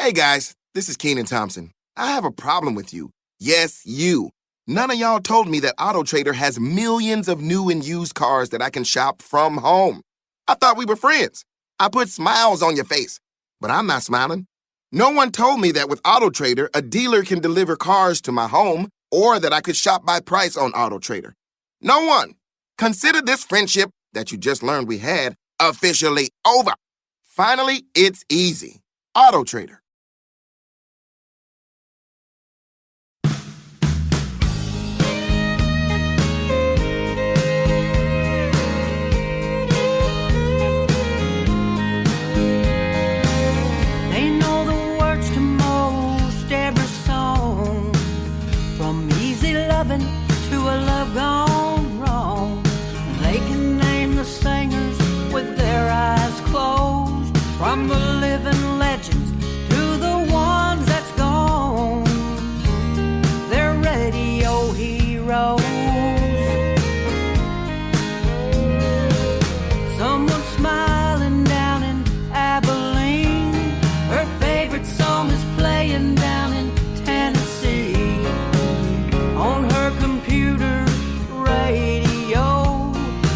Hey guys, this is Keenan Thompson. I have a problem with you. Yes, you. None of y'all told me that AutoTrader has millions of new and used cars that I can shop from home. I thought we were friends. I put smiles on your face, but I'm not smiling. No one told me that with AutoTrader, a dealer can deliver cars to my home or that I could shop by price on AutoTrader. No one. Consider this friendship that you just learned we had officially over. Finally, it's easy. AutoTrader. They know the words to most every song, from easy loving to a love gone wrong. They can name the singers with their eyes closed, from the living legends to the ones that's gone. They're radio heroes. Someone smiling down in Abilene, her favorite song is playing down in Tennessee. On her computer radio,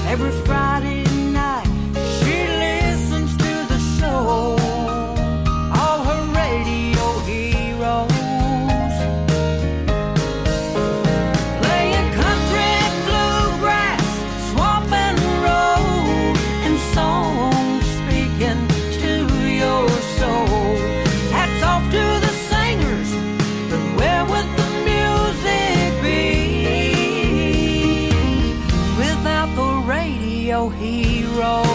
every Friday night she listens to the show. All her radio heroes playing country, bluegrass, swamp and road, and songs speaking to your soul. Hats off to the singers, but where would the music be without the radio heroes?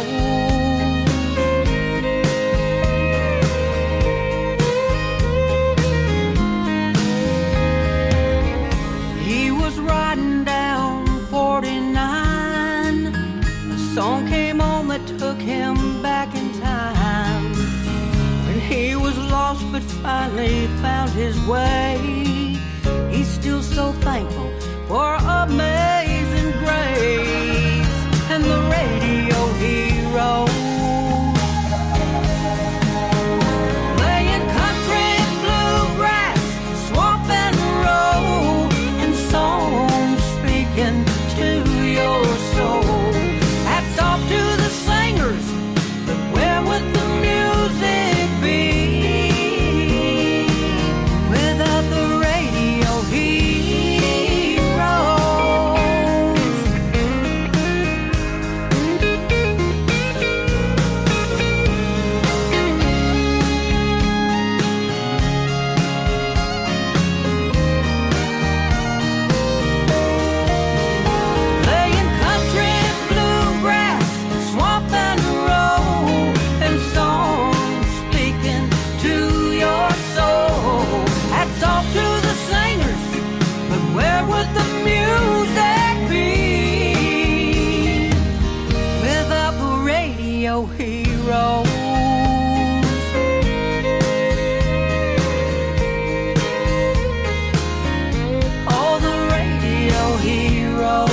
He was riding down 49. A song came on that took him back in time, when he was lost but finally found his way. He's still so thankful for amazing grace and the radio heroes. Playing country, bluegrass, swamp and road, and songs speaking to your soul. Hats off to the singers, but where would the music be without the radio heroes? Playing country, bluegrass, swamp and road, and songs speaking to your soul. Hats off to the singers, but where would the music be without the radio heroes? Oh, the radio heroes.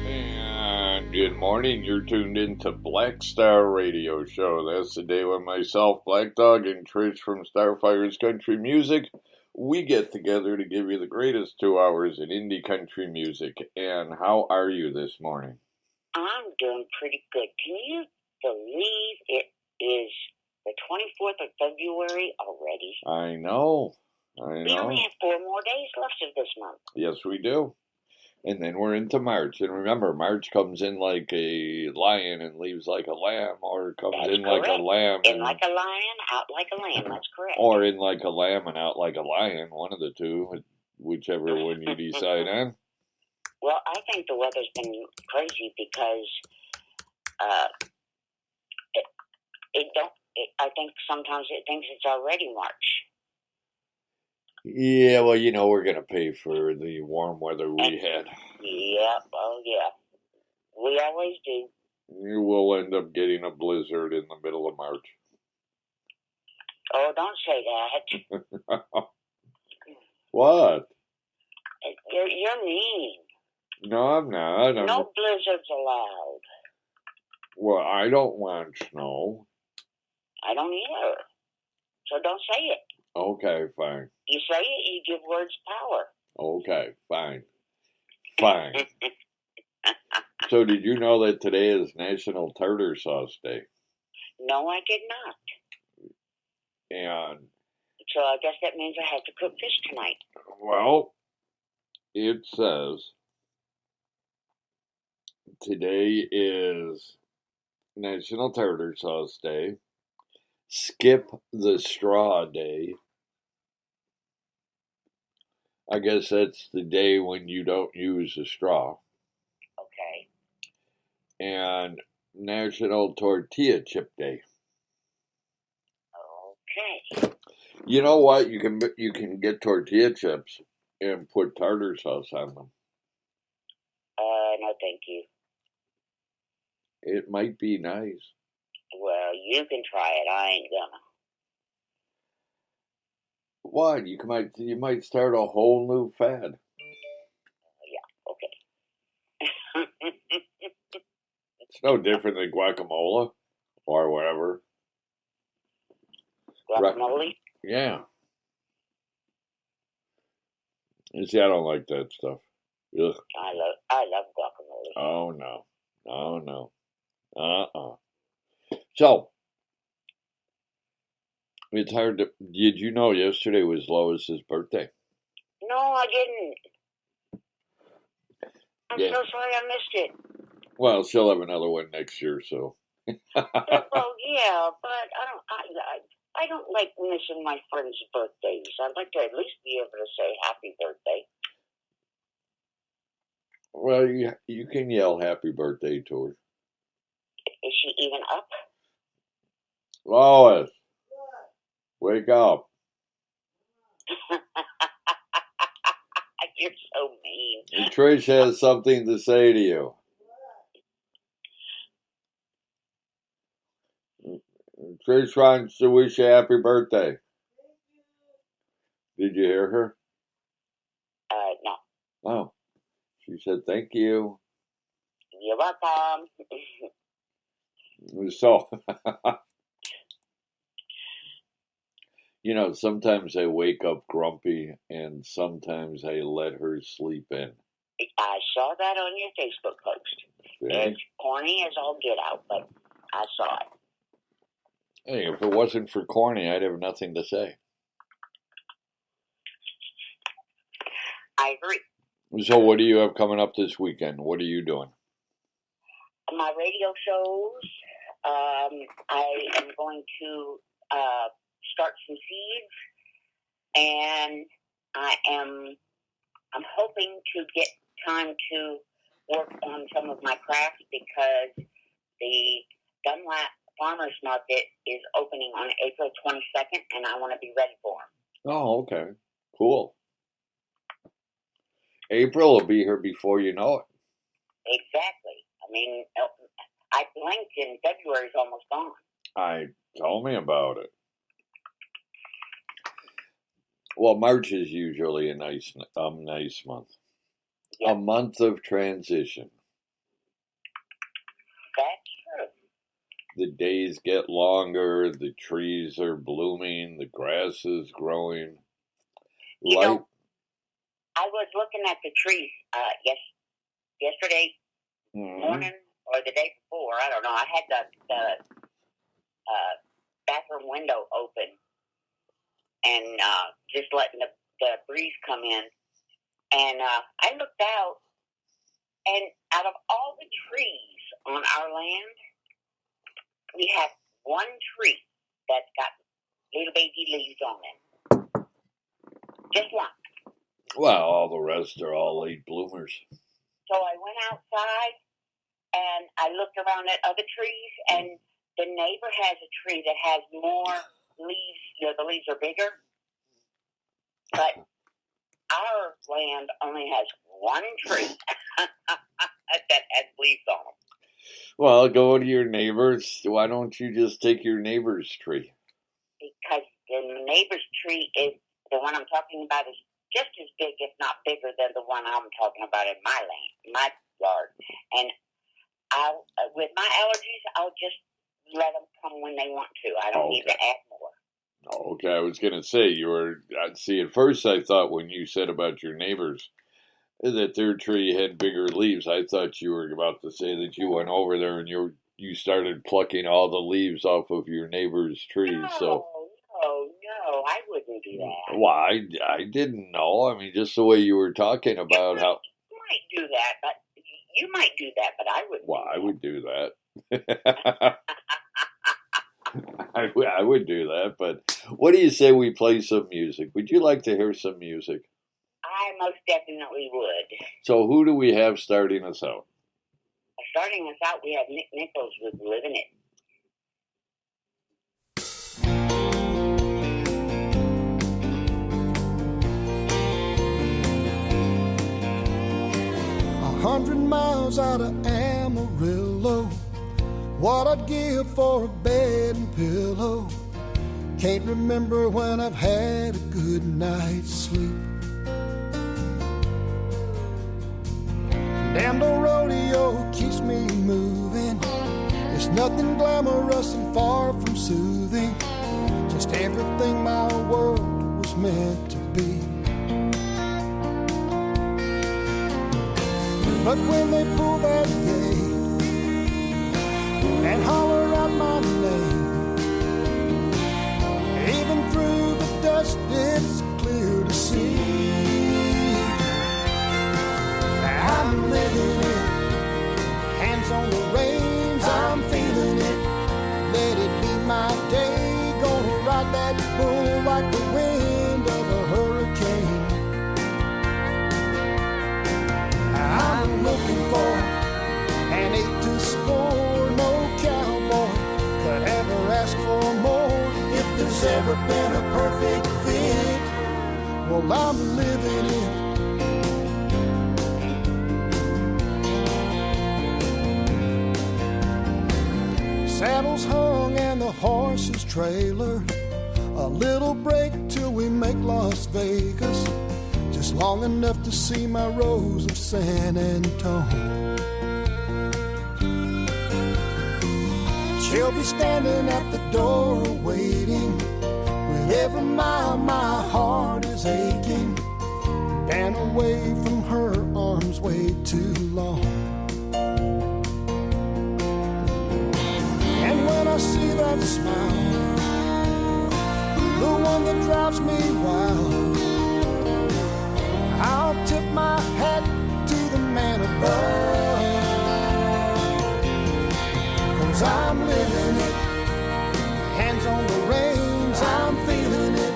And good morning. You're tuned into Black Star Radio Show. That's the day when myself, Black Dog, and Trish from Starfire's Country Music, we get together to give you the greatest 2 hours in indie country music. And how are you this morning? I'm doing pretty good. Can you believe it is the 24th of February already? I know. We only have 4 more days left of this month. Yes, we do. And then we're into March. And remember, March comes in like a lion and leaves like a lamb, or comes That's in like a correct. lamb In and like a lion, out like a lamb. That's correct. or in like a lamb and out like a lion, one of the two, whichever one you decide on. Well, I think the weather's been crazy because I think sometimes it thinks it's already March. Yeah, well, you know, we're going to pay for the warm weather we had. Yeah, oh yeah. We always do. You will end up getting a blizzard in the middle of March. Oh, don't say that. What? You're mean. No, I'm not. No blizzards allowed. Well, I don't want snow. I don't either. So don't say it. Okay, fine. You say it, you give words power. Okay, fine. Fine. So did you know that today is National Tartar Sauce Day? No, I did not. And, So I guess that means I have to cook fish tonight. well, it says today is National Tartar Sauce Day, Skip the Straw Day. I guess that's the day when you don't use a straw. Okay. And National Tortilla Chip Day. Okay. You know what? You can get tortilla chips and put tartar sauce on them. No, thank you. It might be nice. Well, you can try it. I ain't gonna. What? You might start a whole new fad. Yeah, okay. It's no different than guacamole or whatever. Guacamole? Yeah. You see, I don't like that stuff. Ugh. I love guacamole. Oh no. Oh no. So it's hard to. Did you know yesterday was Lois's birthday? No, I didn't. I'm Yeah. so sorry I missed it. Well, she'll have another one next year, so. Well, yeah, but I don't like missing my friends' birthdays. I'd like to at least be able to say happy birthday. Well, you can yell happy birthday to her. Is she even up? Lois, wake up. You're so mean. And Trish has something to say to you. Trish wants to wish you happy birthday. Did you hear her? No. Oh. She said thank you. You're welcome. So, you know, sometimes I wake up grumpy and sometimes I let her sleep in. I saw that on your Facebook post. See? It's corny as all get out, but I saw it. Hey, if it wasn't for corny, I'd have nothing to say. I agree. So what do you have coming up this weekend? What are you doing? My radio shows, I am going to start some seeds, and I'm hoping to get time to work on some of my crafts because the Dunlap Farmers Market is opening on April 22nd, and I want to be ready for them. Oh, okay. Cool. April will be here before you know it. Exactly. I mean, I blinked and February's almost gone. Tell me about it. Well, March is usually a nice month. Yep. A month of transition. That's true. The days get longer, the trees are blooming, the grass is growing. You know, I was looking at the trees yesterday morning or the day before. I don't know. I had the bathroom window open and just letting the breeze come in. And I looked out, and out of all the trees on our land, we have one tree that's got little baby leaves on it. Just one. Well, all the rest are all late bloomers. So I went outside and I looked around at other trees, and the neighbor has a tree that has more leaves. You know, the leaves are bigger. But our land only has one tree that has leaves on them. Well, go to your neighbors. Why don't you just take your neighbor's tree? Because the neighbor's tree is, the one I'm talking about is just as big, if not bigger, than the one I'm talking about in my yard. And with my allergies, I'll just let them come when they want to. I don't need to add more. Okay, I was going to say, at first I thought when you said about your neighbors that their tree had bigger leaves, I thought you were about to say that you went over there and you started plucking all the leaves off of your neighbor's trees. No, I wouldn't do that. Well, I didn't know. I mean, just the way you were talking about how... You might do that, but you might do that, but I wouldn't. Well, I would do that. I would do that, but what do you say we play some music? Would you like to hear some music? I most definitely would. So who do we have starting us out? Starting us out, we have Nick Nichols with Living It. A 100 miles out of Amarillo, what I'd give for a bed and pillow. Can't remember when I've had a good night's sleep. Damn, the rodeo keeps me moving. There's nothing glamorous and far from soothing. Just everything my world was meant to be. But when they pull that gate and holler out my name, even through the dust it's clear to see. I'm living it, hands on the reins, I'm feeling it. Let it be my day, gonna ride that bull like the wind of a hurricane. I'm looking for an 8 to score, no cowboy could ever ask for more. If there's ever been a perfect fit, well, I'm living it. Saddles hung and the horses trailered. A little break till we make Las Vegas, just long enough to see my Rose of San Antone. She'll be standing at the door waiting. With every mile my heart is aching. Been away from her arms way too long. And when I see that smile, the one that drives me wild, I'll tip my hat to the man above. 'Cause I'm living it, hands on the reins, I'm feeling it.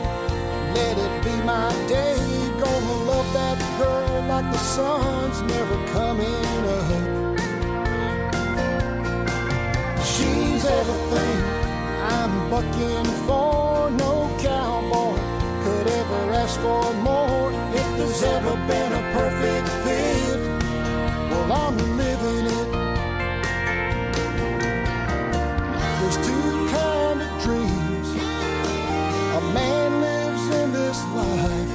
Let it be my day, gonna love that girl like the sun's never coming up. She's everything I'm bucking for, no cowboy could ever ask for more. If there's ever been a perfect fit, well, I'm living it. There's two kind of dreams a man lives in this life.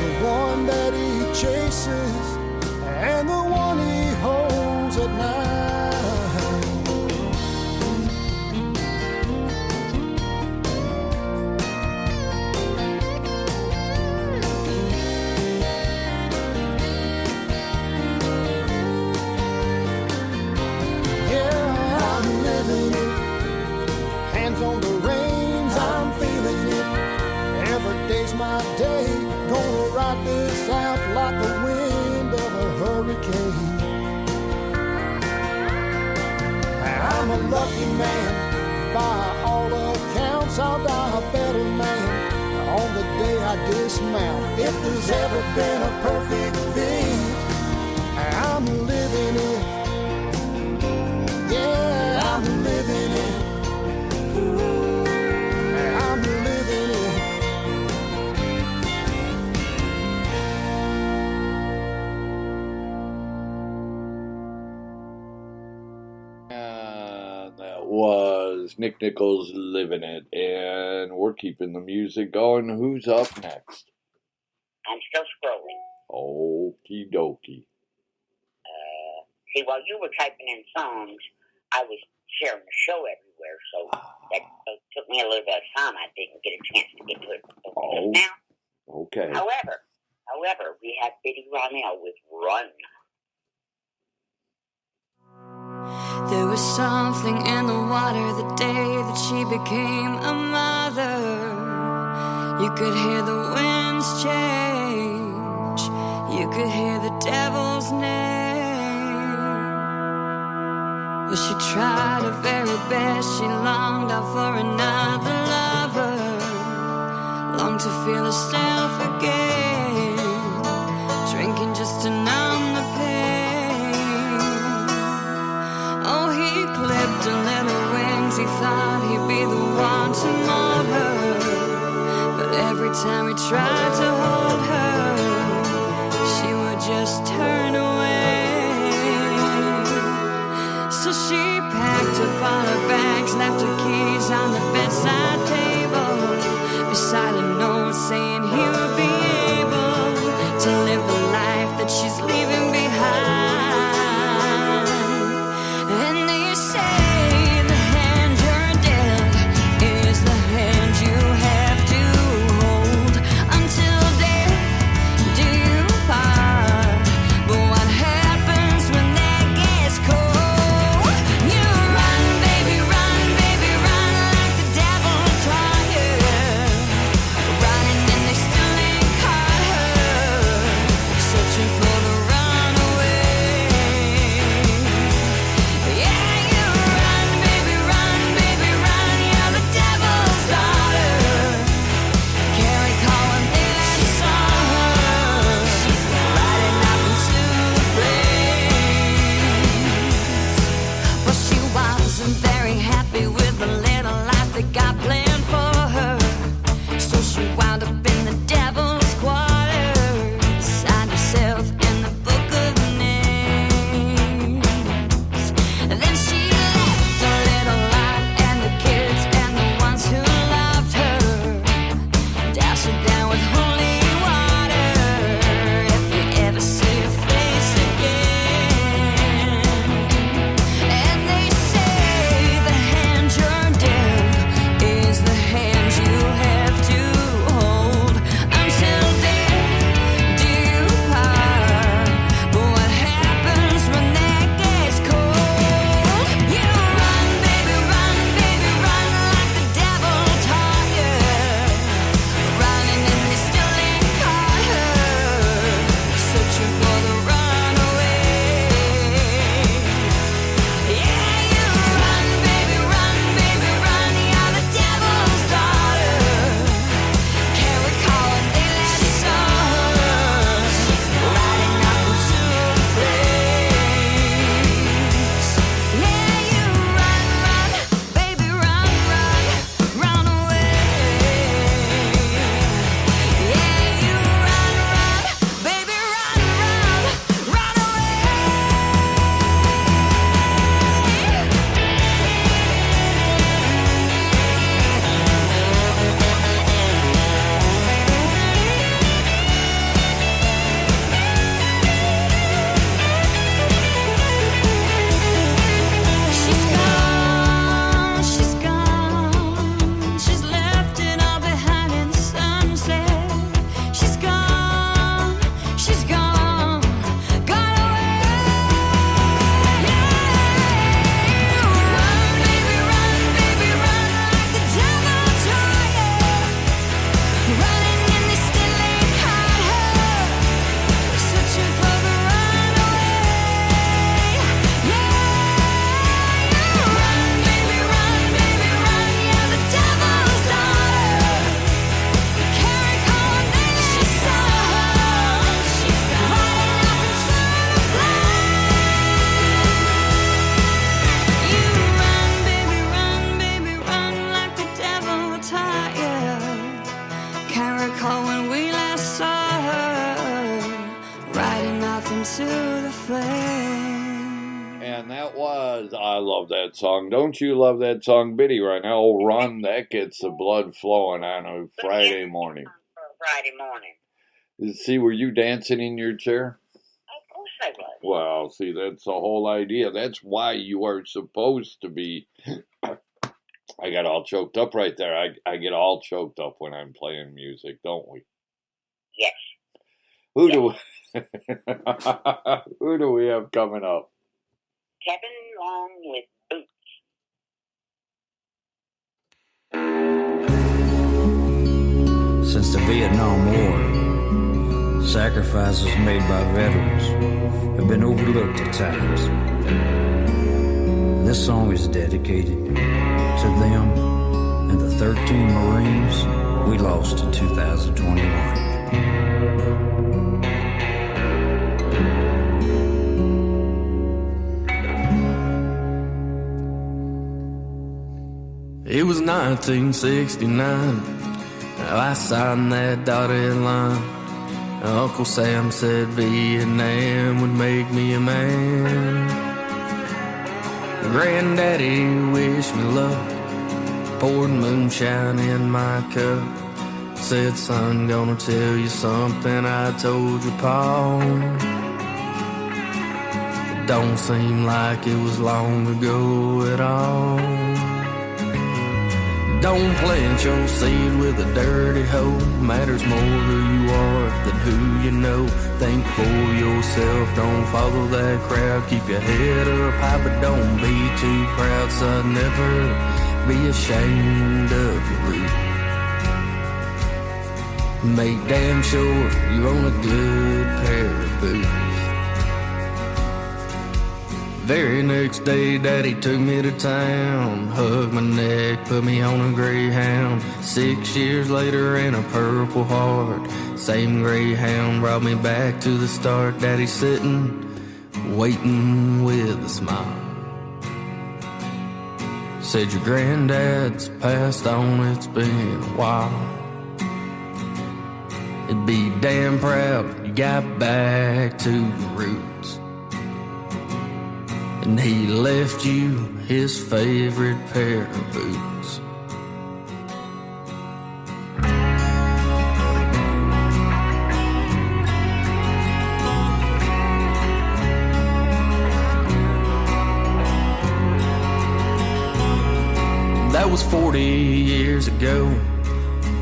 The one that he chases and the one he holds at night. On the reins, I'm feeling it. Every day's my day. Gonna ride this out like the wind of a hurricane. I'm a lucky man, by all accounts. I'll die a better man on the day I dismount. If there's ever been a perfect fit, I'm living it. Yeah, I'm living it. I'm living it. That was Nick Nichols, Living It, and we're keeping the music going. Who's up next? I'm still scrolling. Okie dokie. See, while you were typing in songs, I was sharing the show everywhere, so that took me a little bit of time. I didn't get a chance to get to it just now. Okay. However, we have Biddy Ronell with Run. There was something in the water the day that she became a mother. You could hear the winds change. You could hear the devil's name. Well, she tried her very best. She longed out for another lover. Longed to feel herself again. Drinking just to numb the pain. Oh, he clipped her little wings. He thought he'd be the one to mold her. But every time he tried to hold her, she would just turn away. So she packed up all her bags, left her keys on the bedside table, beside a note saying he would be able to live the life that she's leaving behind. And they say the hand you're dealt is the hand you have to hold until death do you part. But what happens when that gets cold? You run, baby, run like the devil taught you. Running and they still ain't caught her, searching for the runaway. Yeah, you run, baby, run, you're the devil's daughter. Can't recall when they last saw her, riding up into the flames. But she wasn't very happy with the little life that God planned for her. So she wound up in the devil's quarters, signed herself in the book of names. Then she left her little life and the kids and the ones who loved her, doused her down with holy water. If you ever see her face again. And they say the hand you're dealt is the hand you have to hold until death do you part. But what happens when that gets cold? You run, baby, run like the devil taught you. Running and they still ain't caught her, searching for the runaway. Yeah, you run, baby, run, you're the devil's daughter. Can't recall when they last saw her, riding up into the flames. Yeah, you run, baby, run away. Yeah, you run, baby, run away. She's gone, she's left it all behind in the sunset. She's gone, gone away. Yeah, run, baby, run like the devil taught you. Running and they still ain't caught her, searching for the runaway. Yeah, run, baby, run, you're the devil's daughter. Can't recall when they last saw her, riding up into the flames. You run, baby, run like the devil taught you. Can't recall when we last saw her, riding off into the flames. And that was, I love that song. Don't you love that song, Biddy, right now? Oh, Run, that gets the blood flowing on a Friday morning. For a Friday morning. See, were you dancing in your chair? Of course I was. Well, see, that's the whole idea. That's why you are supposed to be. I got all choked up right there. I get all choked up when I'm playing music, don't we? Yes. Who do who do we have coming up? Kevin Long with Boots. Since the Vietnam War, sacrifices made by veterans have been overlooked at times. This song is dedicated to them and the 13 Marines we lost in 2021. It was 1969. I signed that dotted line. Uncle Sam said Vietnam would make me a man. Granddaddy wished me luck, poured moonshine in my cup. Said, son, gonna tell you something I told your pa. It don't seem like it was long ago at all. Don't plant your seed with a dirty hoe. Matters more who you are than who you know. Think for yourself, don't follow that crowd. Keep your head up high, but don't be too proud. Son, never be ashamed of your roots. Make damn sure you own a good pair of boots. Very next day, Daddy took me to town, hugged my neck, put me on a Greyhound. 6 years later and a Purple Heart, same Greyhound brought me back to the start. Daddy sitting, waiting with a smile. Said your granddad's passed on, it's been a while. It'd be damn proud you got back to your roots. And he left you his favorite pair of boots. That was 40 years ago.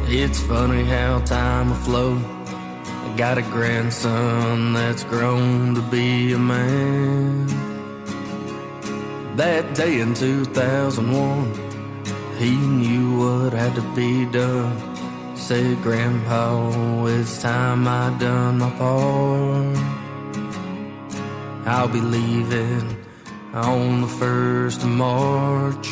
It's funny how time will flow. I got a grandson that's grown to be a man. That day in 2001, he knew what had to be done. Said, Grandpa, it's time I done my part. I'll be leaving on the 1st of March.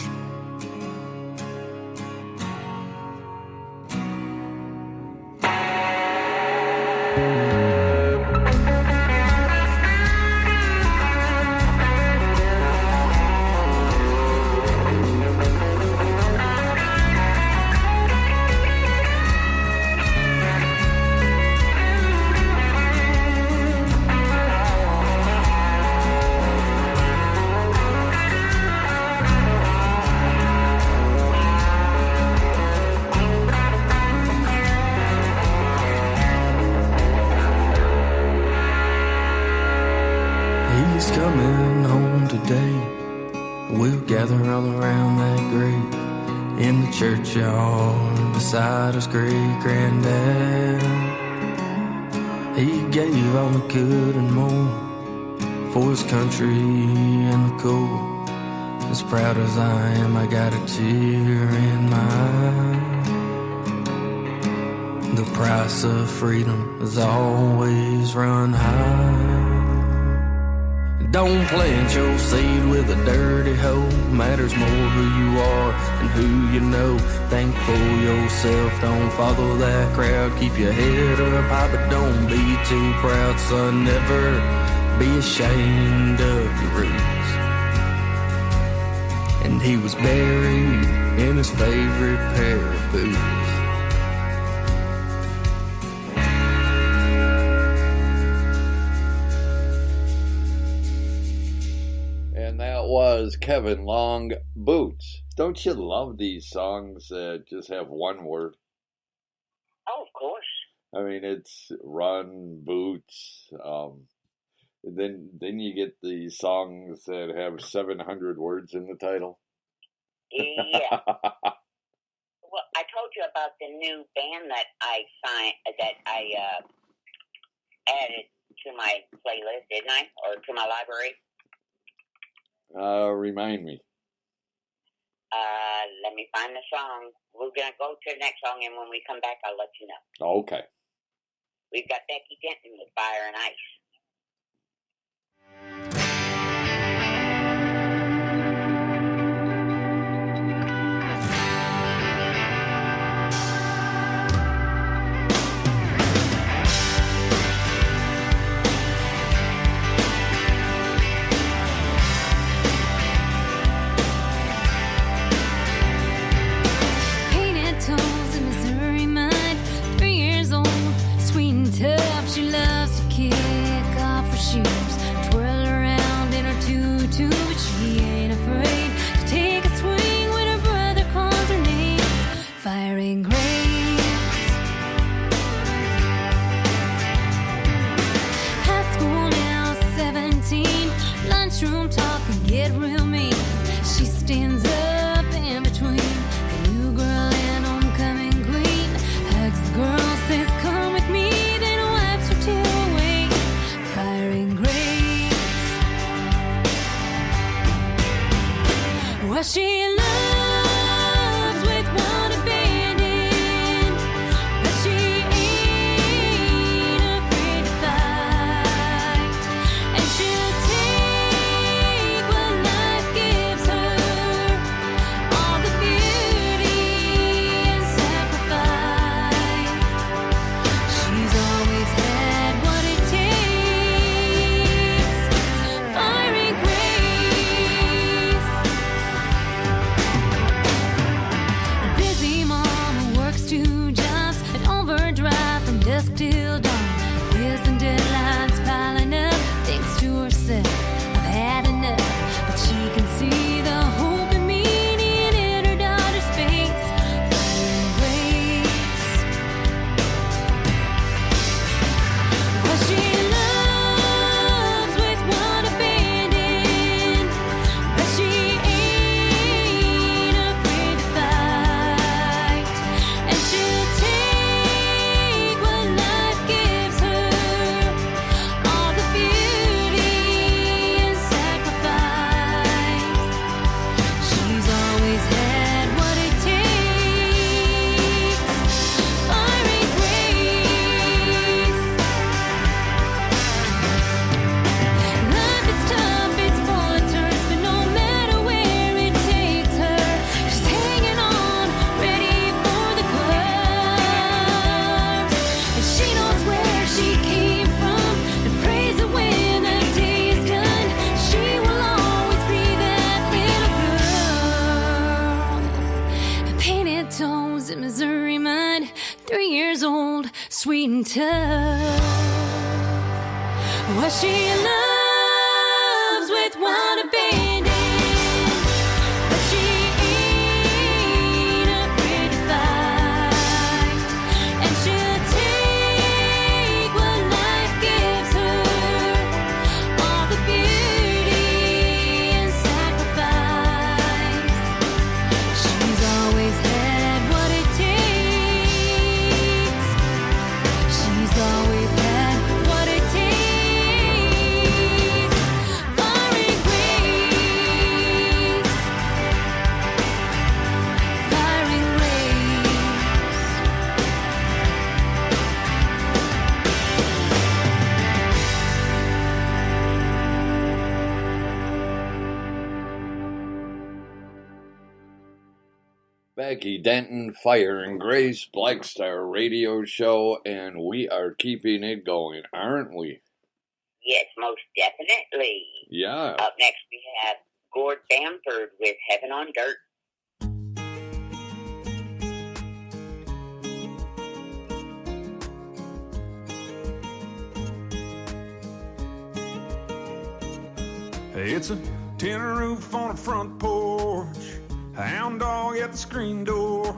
He's coming home today. We'll gather all around that grave in the churchyard beside his great granddad. He gave all the good and more for his country and the cool. As proud as I am, I got a tear in my eye. The price of freedom has always run high. Don't plant your seed with a dirty hoe. Matters more who you are than who you know. Think for yourself, don't follow that crowd. Keep your head up high, but don't be too proud. Son, never be ashamed of your roots. And he was buried in his favorite pair of boots. Was Kevin Long, Boots. Don't you love these songs that just have one word? Oh, of course. I mean, it's Run, Boots. Then you get the songs that have 700 words in the title. Yeah. Well, I told you about the new band that I added to my playlist, didn't I? Or to my library? Remind me. Let me find the song. We're going to go to the next song, and when we come back, I'll let you know. Okay. We've got Becky Denton with Fire and Ice. Painted toes in Missouri mud, 3 years old, sweet and tough. She loves to kick off her shoes, twirl around in her tutu, but she ain't afraid to take a swing when her brother calls her names. Fire and grace. High school now, 17, lunchroom talk and get real mean. She stands up in between the new girl and homecoming queen, hugs the girl, says come with me, then wipes her tear away. Fire and grace. Well, she loves with one abandon, but she ain't afraid to fight, and she'll take what life gives her, all the beauty and sacrifice. She's always had what it takes. Fire and grace. A busy mom who works 2 jobs at overdrive from dusk till dawn. Lists and deadlines piling up, thinks to herself, I've had enough. But she can see the hope and meaning in her daughter's face. Fire and grace. Well, she loves with one abandon, but she ain't afraid to fight, and she'll take what life gives her, all the beauty and sacrifice. She's always had what it takes. Fire and grace. Life is tough, it's full of turns, but no matter where it takes her, she's hanging on, ready for the curves. And she knows where she came from, and prays that when that day is done, she will always be that little girl. Painted toes in Missouri mud, 3 years old, sweet and tough. What she loves with one abandon, but she ain't afraid to fight, and she'll take what life gives her, all the beauty and sacrifice. She's always had what it takes. She's always had what it takes. Fire and grace. Fire and grace. Becky Denton, Fire and Grace, Black Star Radio Show, and we are keeping it going, aren't we? Yes, most definitely. Yeah. Up next, we have Gord Bamford with Heaven on Dirt. It's a tin roof on a front porch, a hound dog at the screen door,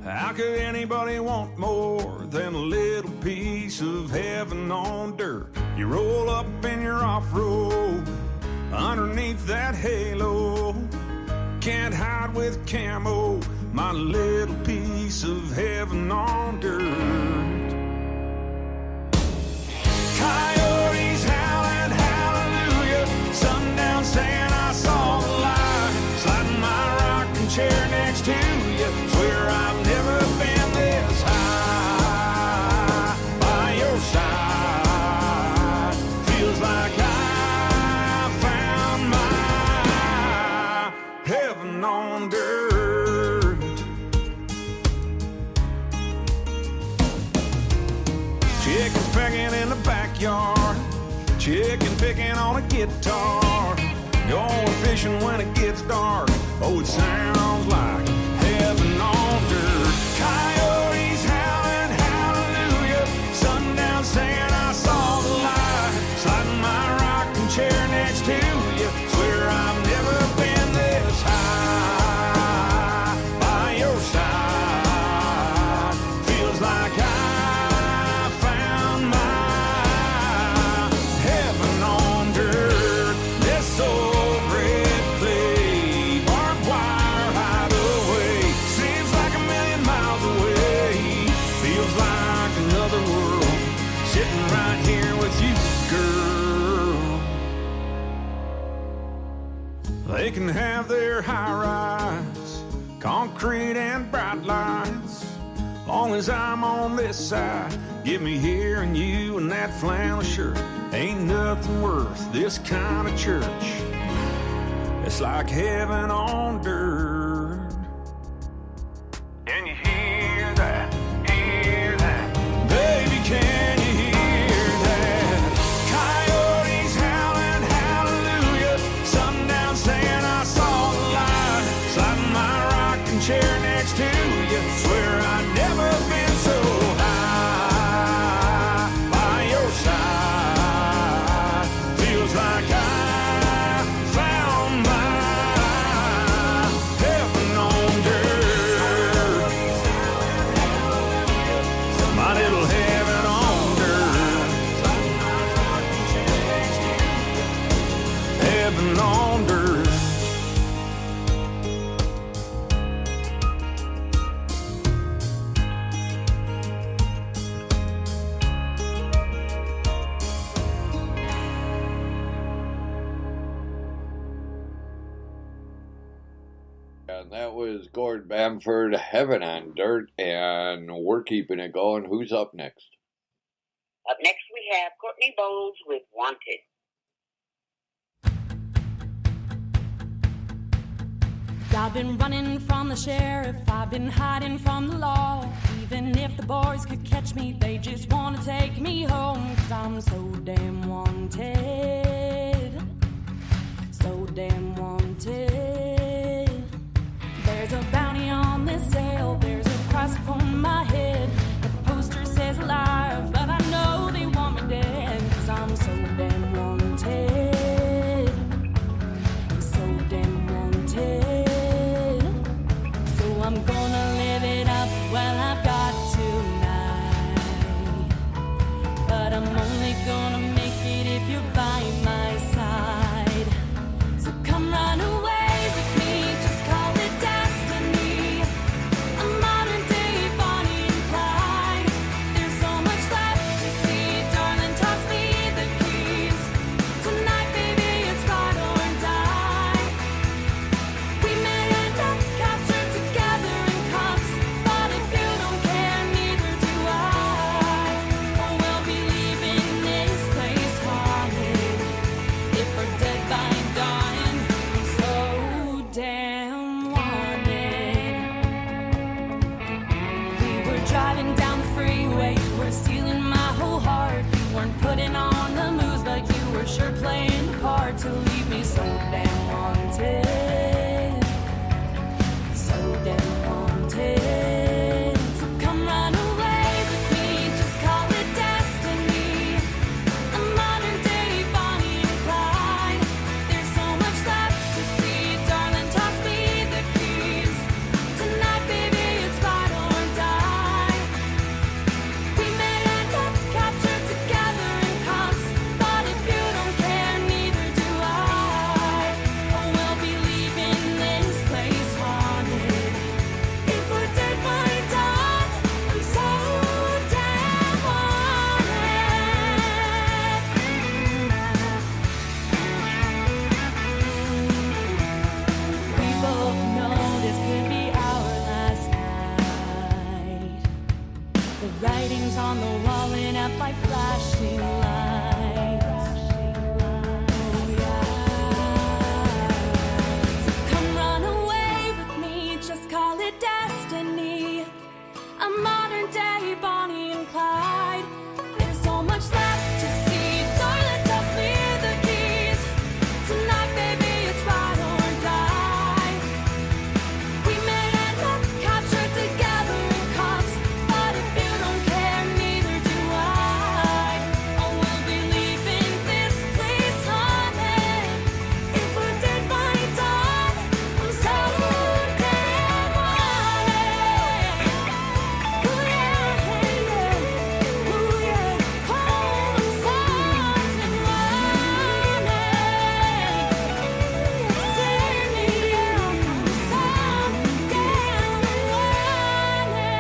How could anybody want more than a little piece of heaven on dirt? You roll up in your off-road underneath that halo. Can't hide with camo, my little piece of heaven on dirt. Coyotes howling hallelujah, sundown saying I saw the light, sliding my rocking chair next to you. Swear I've never been this high by your side. Feels like I found my heaven on dirt. Chickens pecking in the backyard, chicken picking on a guitar, going fishing when it gets dark. Oh, it sounds like heaven on dirt. Coyotes howling hallelujah, sundown saying I saw the light, sliding my rocking chair next to you. Swear I've never been this high by your side. Feels like I found my heaven on dirt. This old red clay barbed wire hideaway seems like a million miles away. Feels like another world sitting right here with you, girl. They can have their high-rise, concrete and bright lights. Long as I'm on this side, give me hearing you and that flannel shirt. Ain't nothing worth this kind of church. It's like heaven on dirt. Can you hear that? Hear that? Baby, can you hear that? Coyotes howling hallelujah, sundown saying I saw the light, sliding my rocking chair next to you. Swear I'd never been so high by your side. Feels like I found my heaven on dirt. My little heaven on dirt. Heaven on dirt. And that was Gord Bamford, Heaven on Dirt, and we're keeping it going. Who's up next? Up next we have Courtney Bowles with Wanted. I've been running from the sheriff, I've been hiding from the law. Even if the boys could catch me, they just want to take me home. 'Cause I'm so damn wanted, so damn wanted. There's a bounty on this sale, there's a price upon my head. The poster says alive, but I know they want me dead. 'Cause I'm so damn wanted, I'm so damn wanted. So I'm gonna live it up while I've got tonight. But I'm only gonna make it if you're by my side. So come run away with me, just call it destiny. A modern day Bonnie and Clyde. There's so much left to see, darling, toss me the keys. Tonight, baby, it's ride or die. We may end up captured together in cuffs, but if you don't care, neither do I. Oh, we'll be leaving this place haunted. If we're dead by dawn, I'm so damn wanted. We were driving down the freeway, you were stealing my whole heart. You weren't putting on the moves, but you were sure playing the part to leave me so damn wanted, so damn wanted. So come run away with me, just call it destiny. A modern day Bonnie and Clyde. There's so much left to see, darling, toss me the keys. Tonight, baby, it's ride or flashing lights. Oh yeah. So come run away with me, just call it destiny. A modern day Bonnie and Clyde. There's so much left to see. Darling, toss me the keys. Tonight, baby, it's ride or die. We may end up captured together in cuffs, but if you don't care, neither do I. Oh, we'll be leaving this place haunted. If we're dead by dawn, I'm so damn wanted. Ooh yeah, hey yeah, ooh yeah, hold on tight and running. Sing me out, I'm so damn wanted.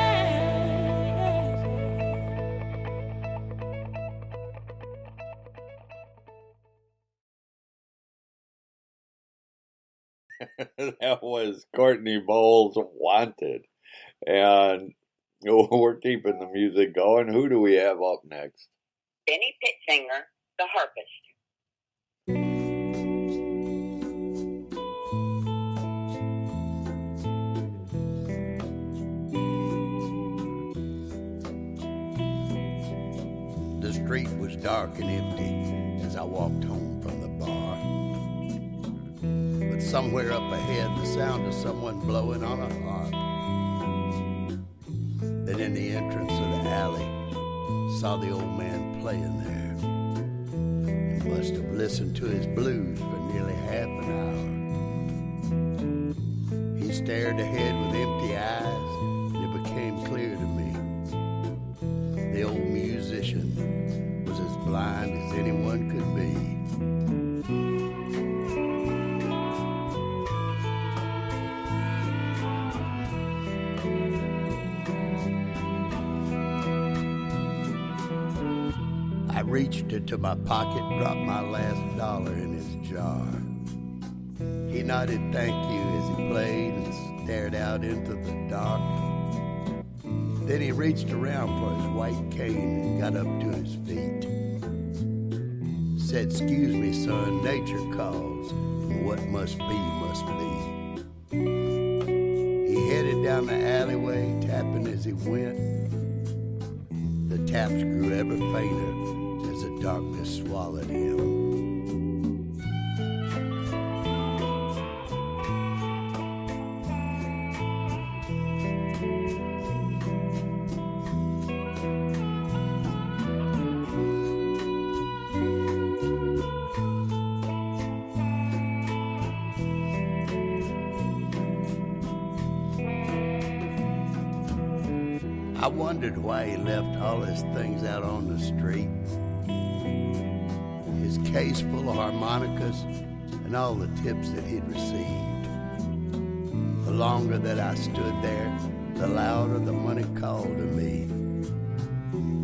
That was Courtney Bowles' Wanted. And we're keeping the music going. Who do we have up next? Benny Pittsinger, the harpist. The street was dark and empty as I walked home from the bar. But somewhere up ahead, the sound of someone blowing on a harp. Then in the entrance of the alley, saw the old man playing there. He must have listened to his blues for nearly half an hour. He stared ahead with empty eyes, and it became clear to me. The old musician was as blind as anyone could be. I reached into my pocket, dropped my last dollar in his jar. He nodded thank you as he played and stared out into the dark. Then he reached around for his white cane and got up to his feet. Said, "Excuse me, son, nature calls, and what must be, must be." He headed down the alleyway, tapping as he went. The taps grew ever fainter as the darkness swallowed him. I wondered why he left all his things out on the street. His case full of harmonicas and all the tips that he'd received. The longer that I stood there, the louder the money called to me.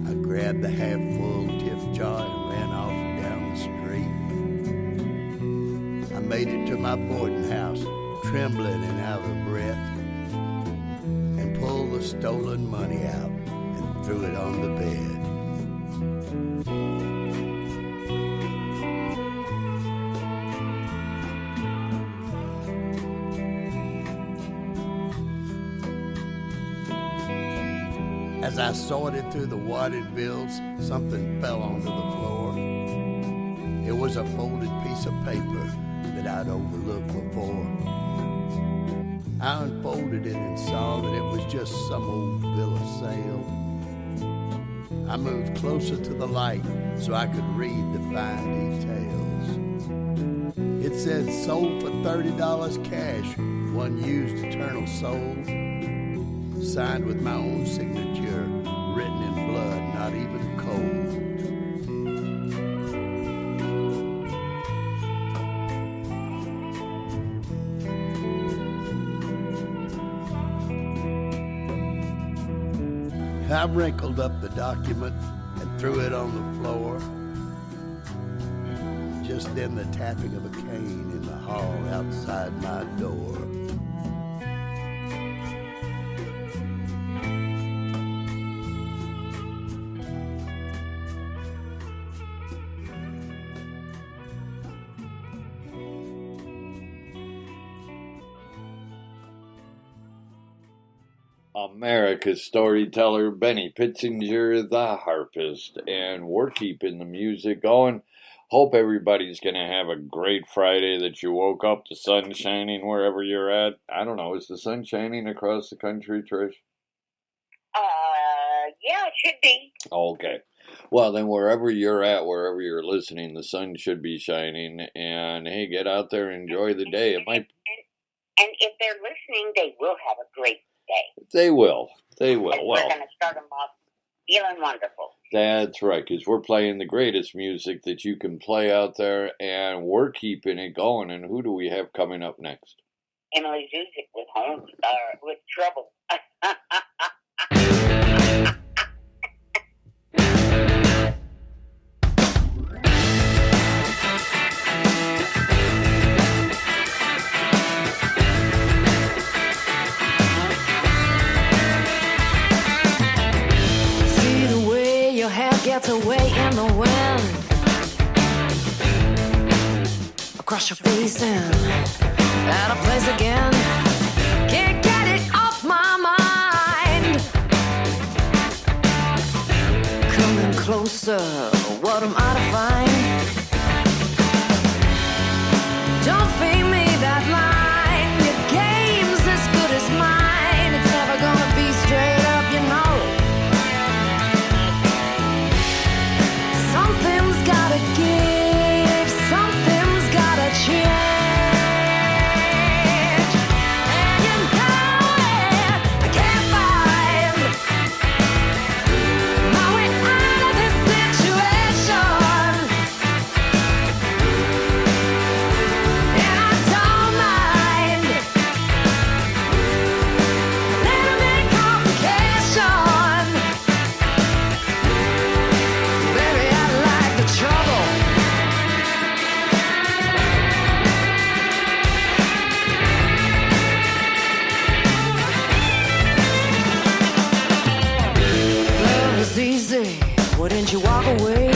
I grabbed the half-full tip jar and ran off down the street. I made it to my boarding house, trembling and out of breath, and pulled the stolen money out and threw it on the bed. As I sorted through the wadded bills, something fell onto the floor. It was a folded piece of paper that I'd overlooked before. I unfolded it and saw that it was just some old bill of sale. I moved closer to the light so I could read the fine details. It said, "Sold for $30 cash, one used eternal soul." Signed with my own signature, written in blood, not even cold. I wrinkled up the document and threw it on the floor. Just then the tapping of a cane in the hall outside my door. America's storyteller, Benny Pitzinger, the harpist, and we're keeping the music going. Hope everybody's going to have a great Friday, that you woke up, the sun shining wherever you're at. I don't know, is the sun shining across the country, Trish? Yeah, it should be. Okay. Well, then wherever you're at, wherever you're listening, the sun should be shining. And hey, get out there and enjoy the day. It might. And if they're listening, they will have a great day. They will. They will. And we're going to start them off feeling wonderful. That's right, because we're playing the greatest music that you can play out there, and we're keeping it going. And who do we have coming up next? Emily Zuzik with Trouble. Gets away in the wind across your face and out of place again. Can't get it off my mind. Coming closer, what am I to find? Don't feed me that line. Your game's as good as mine. It's never gonna be straight up, you know. Something's gotta give, something's gotta change. And you know it, I can't find my way out of this situation. And I don't mind a little bit of complication. Baby, I like the trouble. Love is easy, wouldn't you walk away?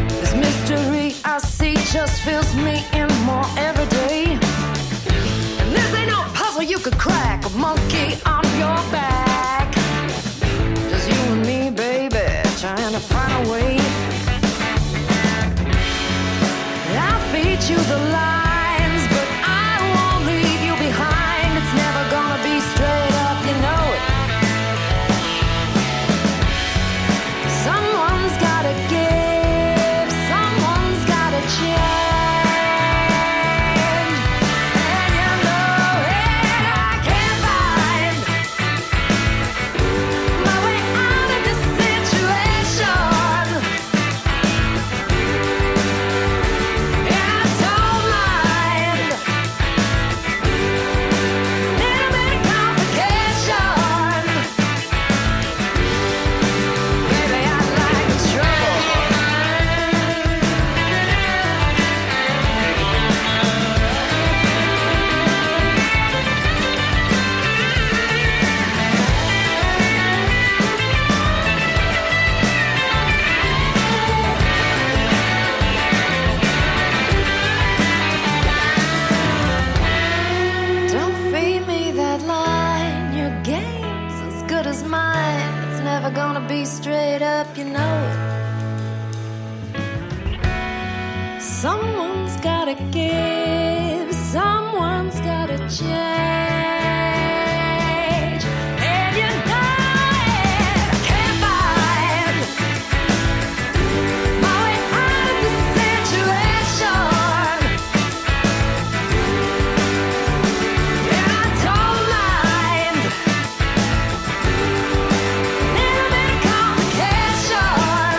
This mystery I see just fills me in more every day. And this ain't no puzzle you could crack, a monkey on your back. Just you and me, baby, trying to find a way. I'll feed you the lines, but I won't leave you behind. It's never gonna be straight up, you know it. Someone's gotta give, someone's gotta change. And you know it, I can't find my way out of this situation. And I don't mind a little bit of complication. Baby, I like the trouble. Don't feed me that line. Your game's as good as mine. It's never gonna be straight up, you know it. Someone's gotta give, someone's gotta change. And you know it, I can't find my way out of this situation. And I don't mind a little bit of complication.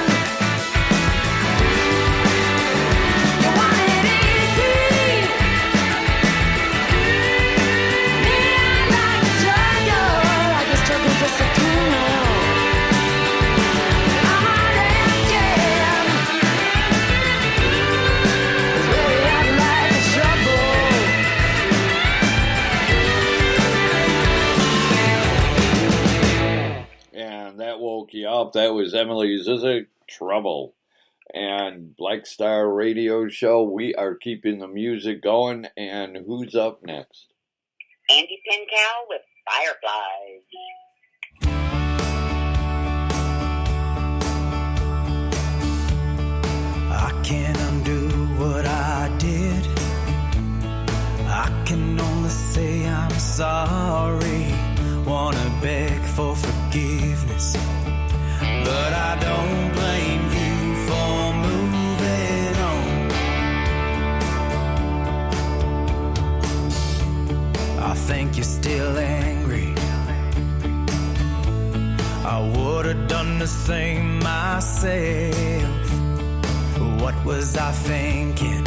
You want it easy. Me, I like the struggle. I guess struggle just a tool now. I'm not asking, 'cause baby, I like the trouble. And that woke you up. That was Emily Zuzik, Trouble. And Black Star Radio Show, we are keeping the music going. And who's up next? Andy Pincal with Fireflies. I can't undo what I did. I can only say I'm sorry. Wanna beg for forgiveness, but I don't blame you for moving on. I think you're still angry. I would've done the same myself. What was I thinking?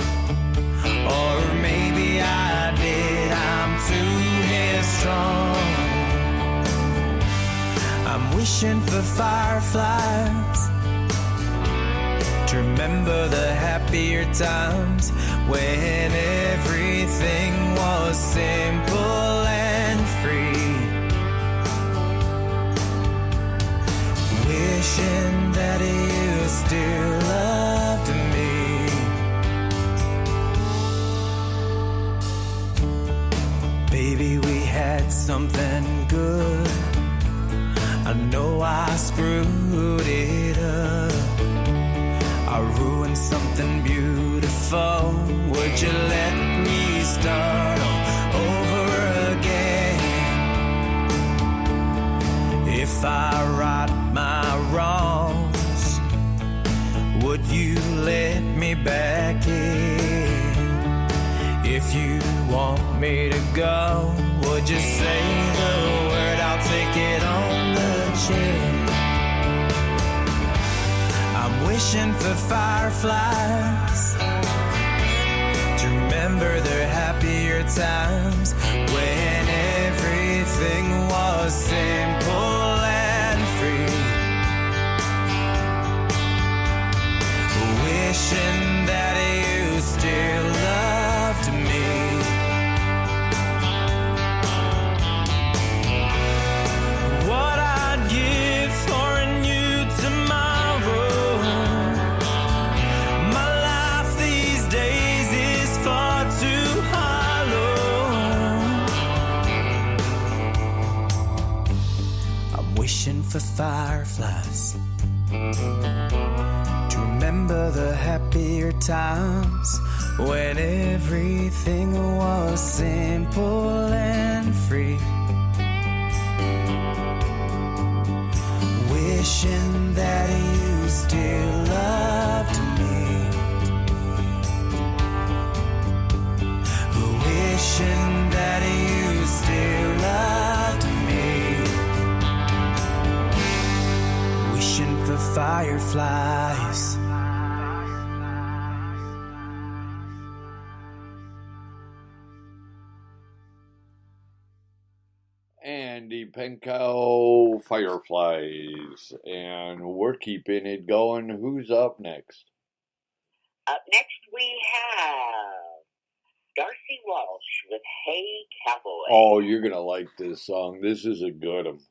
Or maybe I did. I'm too headstrong. I'm wishing for fireflies to remember the happier times when everything was simple and free. Wishing that you still loved me. Baby, we had something good. I know I screwed it up. I ruined something beautiful. Would you let me start over again? If I right my wrongs, would you let me back in? If you want me to go, would you say the word? I'll take it on the chin. I'm wishing for fireflies to remember their happier times when everything was simple and free. Wishing that you still loved me. What I'd give for a new tomorrow. My life these days is far too hollow. I'm wishing for fireflies to remember the happier times when everything was simple and free. Wishing that you still loved me. Wishing that you still loved me. Wishing for fireflies. Andy Penkow, Fireflies, and we're keeping it going. Who's up next? Up next we have Darcy Walsh with Hey Cowboy. Oh, you're gonna like this song. This is a good one.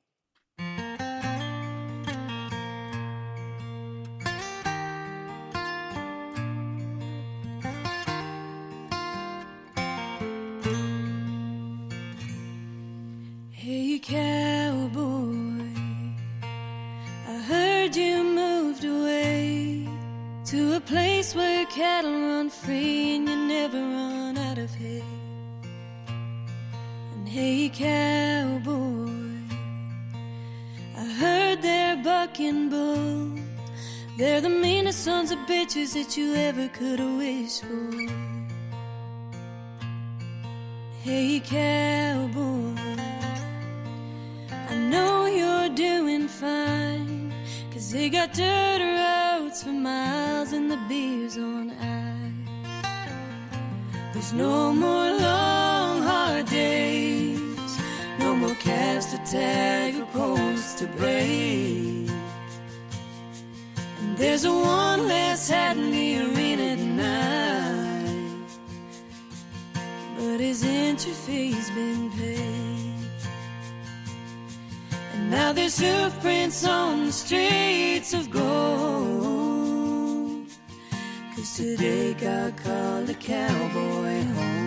Hey cowboy, I heard you moved away to a place where cattle run free and you never run out of hay. And hey cowboy, I heard they're bucking bulls. They're the meanest sons of bitches that you ever could have wished for. Hey cowboy, I know you're doing fine, 'cause they got dirt roads for miles and the beer's on ice. There's no more long hard days, no more calves to tag or colts to break. And there's a one less hat in the arena tonight, but his entry fee's been paid. And now there's hoofprints on the streets of gold, 'cause today God called a cowboy home.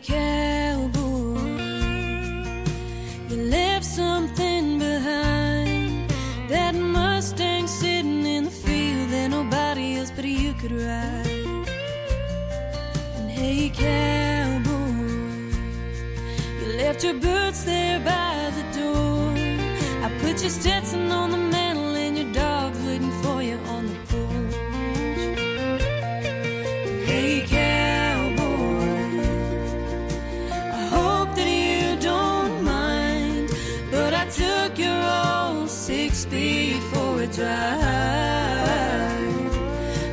cowboy, you left something behind. That Mustang sitting in the field that nobody else but you could ride. And hey cowboy, you left your boots there by the door. I put your Stetson on the mantle and your dog's waiting for you on the porch. Hey cowboy, I hope that you don't mind, but I took your old 6-speed for a drive.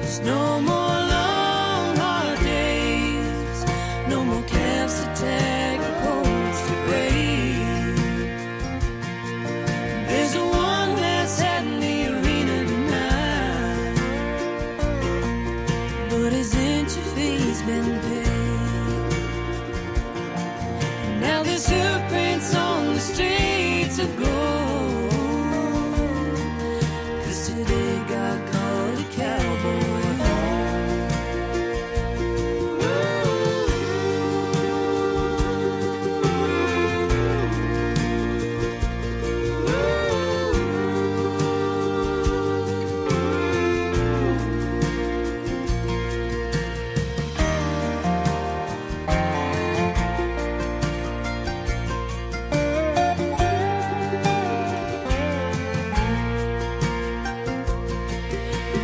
There's no more long hard days, no more calves to tag or colts to break. There's a one less hat in the arena tonight, but his entry fee's been paid. Now there's hoof prints on the streets of gold, 'cause today God called a cowboy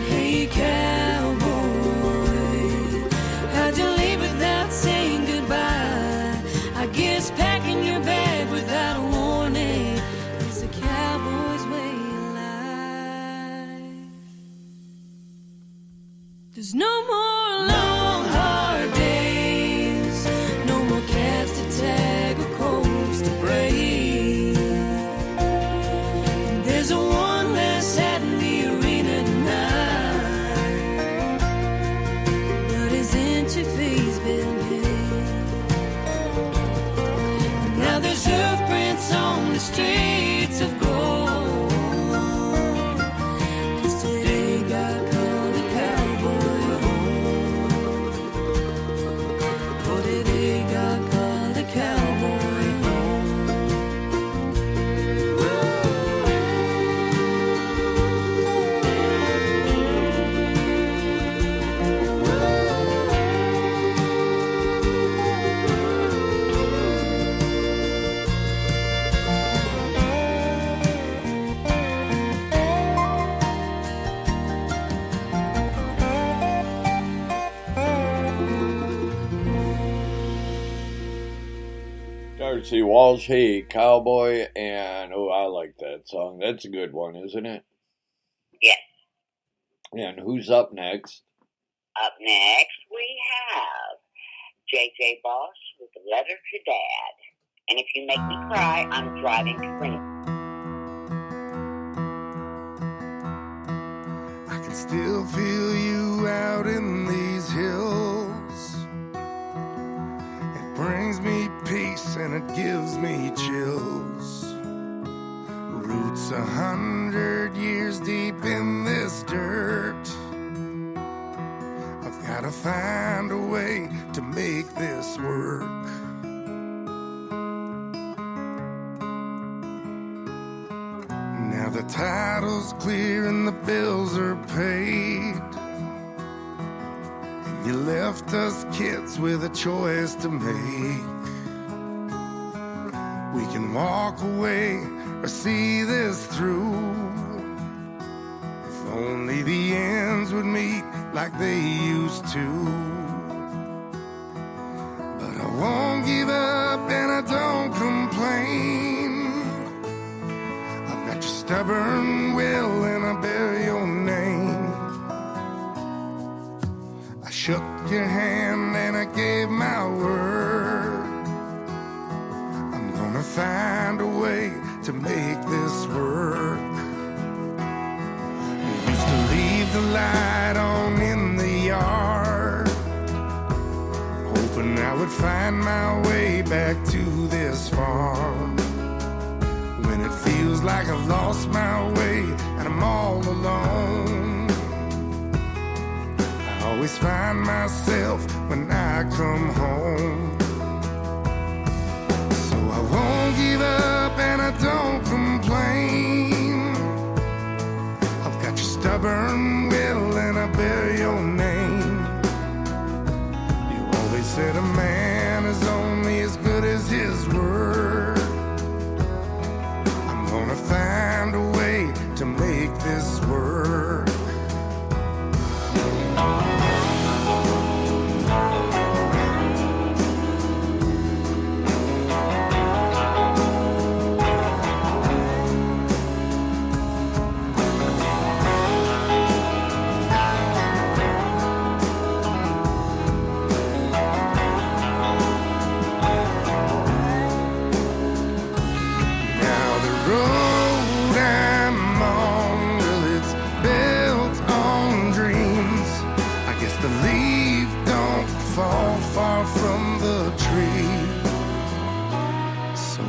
Hey cowboy, how'd you leave without saying goodbye? I guess packing your bag without a warning is a cowboy's way of life. There's no more long hard days, no more calves to tag or colts to break. There's a one less hat in the arena tonight, but his entry fee's been paid. Now there's hoof prints on the streets of gold, 'cause today God called a cowboy home. Oh, today God called a cowboy home. Darcy Walsh, Hey Cowboy, and oh, I like that song. That's a good one, isn't it? Yes. And who's up next? Up next, we have JJ Boss with a Letter to Dad. And if you make me cry, I'm driving to Green. I can still feel you out in these hills. It brings me peace and it gives me chills. Roots 100 years deep in this dirt. I've gotta find a way to make this work. Now the title's clear and the bills are paid. And you left us kids with a choice to make. We can walk away or see this through. If only the ends would meet like they used to. But I won't give up and I don't complain. I've got your stubborn will and I bear your name. I shook your hand and I gave my word. I'm gonna find a way to make this work. We used to leave the light on in the yard, hoping I would find my way back to this farm. When it feels like I've lost my way and I'm all alone, I always find myself when I come home. said a man is only as good as his word. I'm gonna find a way to make this work.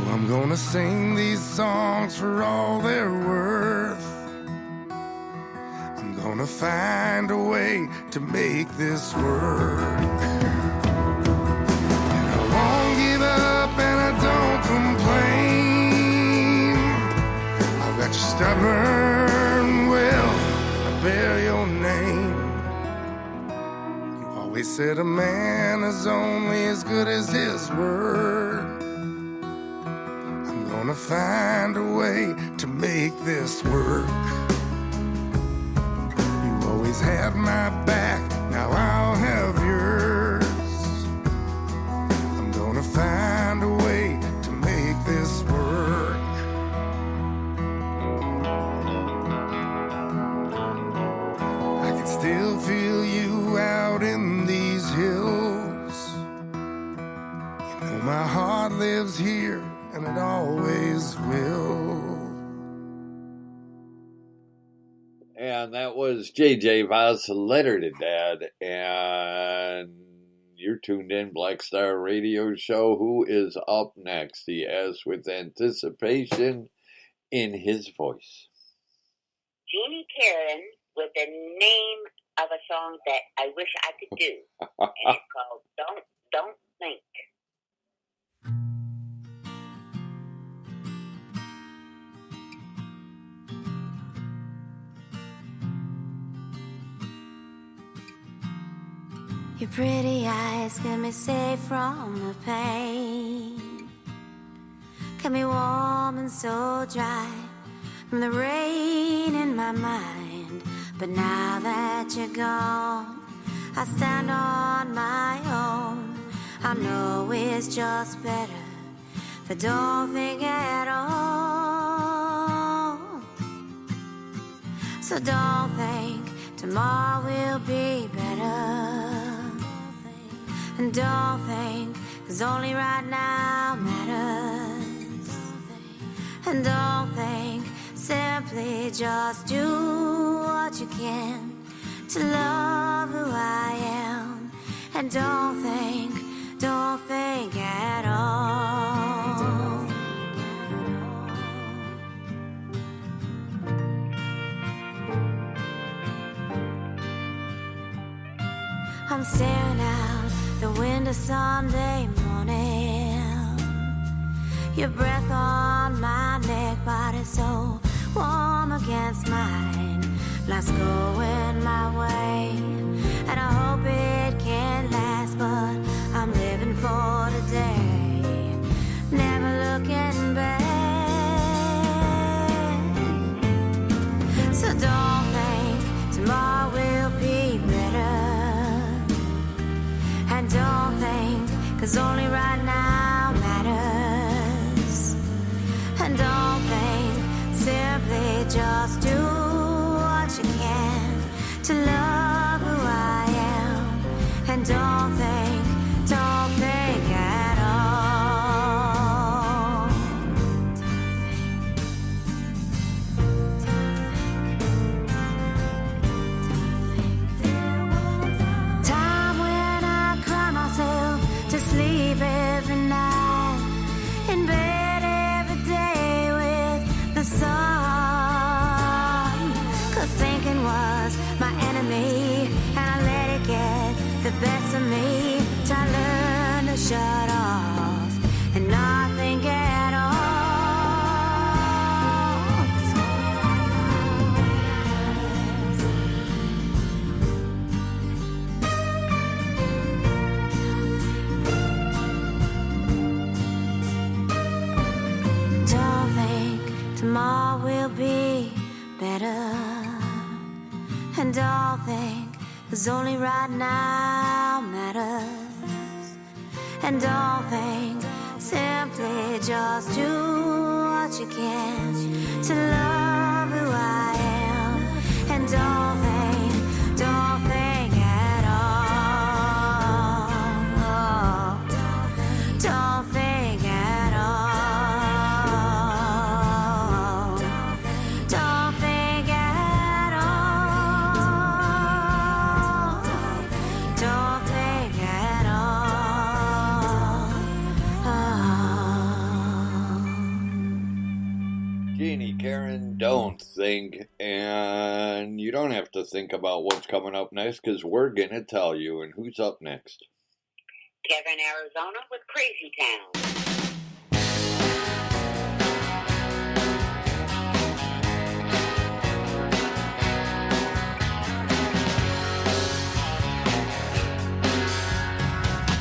I'm gonna sing these songs for all they're worth. I'm gonna find a way to make this work. And I won't give up and I don't complain. I've got you stubborn, well, I bear your name. You always said a man is only as good as his word. Gonna find a way to make this work. You always had my back, now I'll have yours. I'm gonna find a way to make this work. I can still feel you out in these hills. You know my heart lives here, and it always will. And that was J.J. Voss, Letter to Dad. And you're tuned in, Black Star Radio Show. Who is up next? He asks with anticipation in his voice. Jeannie Karen with the name of a song that I wish I could do. And it's called Don't Think. Your pretty eyes keep me safe from the pain. Kept me warm and so dry from the rain in my mind. But now that you're gone, I stand on my own. I know it's just better if I don't think at all. So don't think tomorrow will be better. And don't think, 'cause only right now matters. And don't think, simply just do what you can to love who I am. And don't think at all. I'm staring out the window Sunday morning. Your breath on my neck, body so warm against mine. Life's going my way, and I hope it can last, but I'm living for today, never looking back. So don't think tomorrow will be better. And don't think, 'cause only right now matters. And don't think, simply just do what you can to love who I am. And don't think at all. Time when I cry myself to sleep every night, in bed every day with the sun. 'Cause thinking was my enemy 'cause only right now matters. And don't think, simply just do what you can to love who I am. And don't think at all. Don't think at all. Don't think at all. Don't think at all. Jeannie, Karen, don't think, and you don't have to think about what's coming up next because we're going to tell you. And who's up next? Kevin, Arizona with Crazy Town.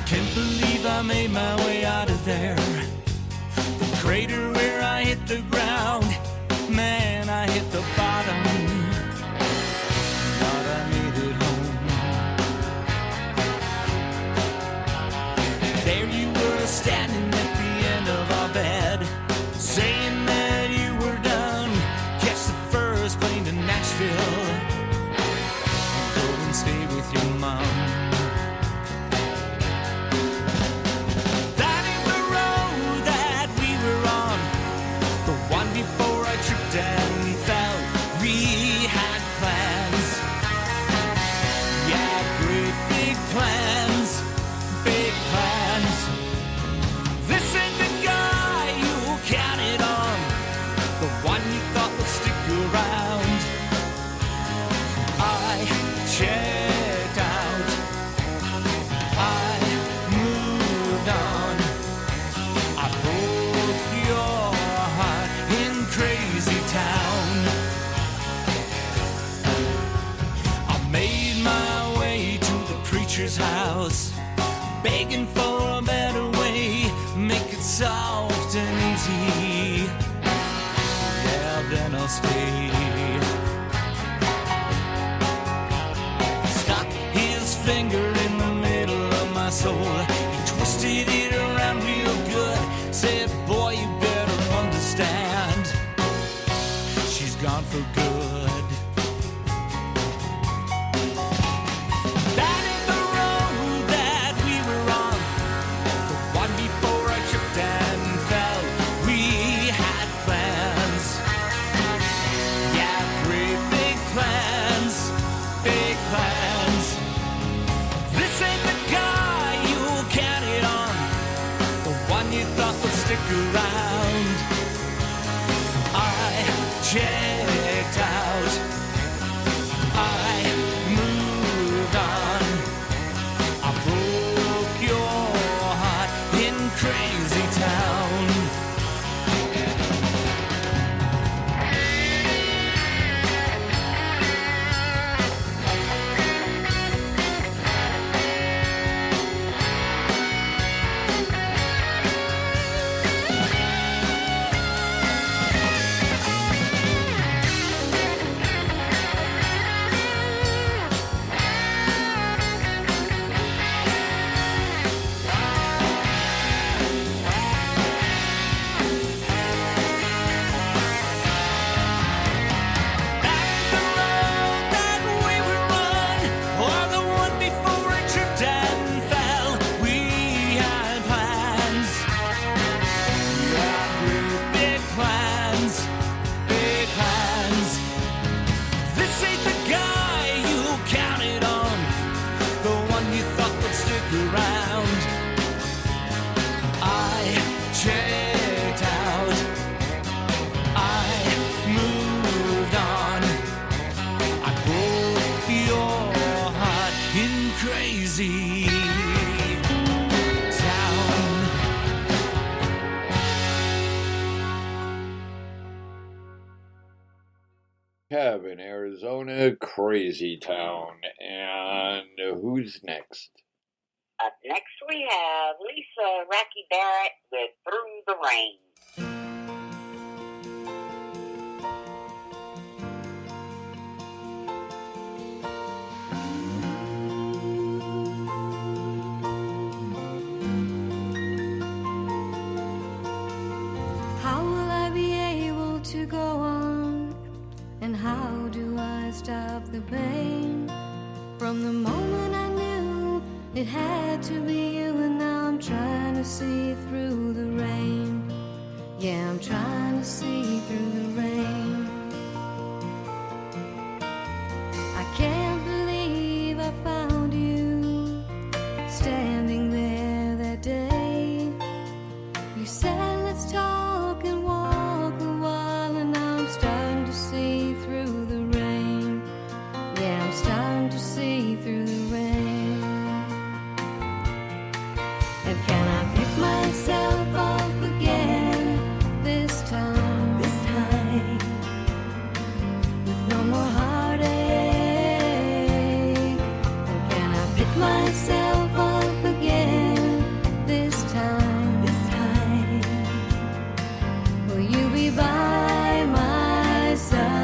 Can't believe I made my way out of there. The crater where I hit the ground. Man, I hit the bottom. Thought I made it home. There you were standing at the end of our bed, saying that you were done. Catch the first plane to Nashville. Go and stay with your mom. Before I tripped and fell, we had plans. Yeah, great big plans, big plans. This ain't the guy you counted on, the one you thought would stick around. I checked out, I moved on, I broke your Crazy Town. I made my way to the preacher's house, begging for a better way, make it soft and easy. Yeah, then I'll stay. Stuck his finger in the middle of my soul. He twisted it around real good, said, boy, you better understand. She's gone for good. That ain't the road that we were on, the one before I tripped and fell. We had plans. Yeah, great big plans, big plans. This ain't the guy you counted on, the one you thought would stick around. I checked out, I moved on, I broke your heart in Crazy Town. Crazy Town. Kevin, Arizona, Crazy Town. And who's next? Up next we have Lisa Racky Barrett with Through the Rain. And can I pick myself up again this time? With no more heartache. And can I pick myself up again this time? Will you be by my side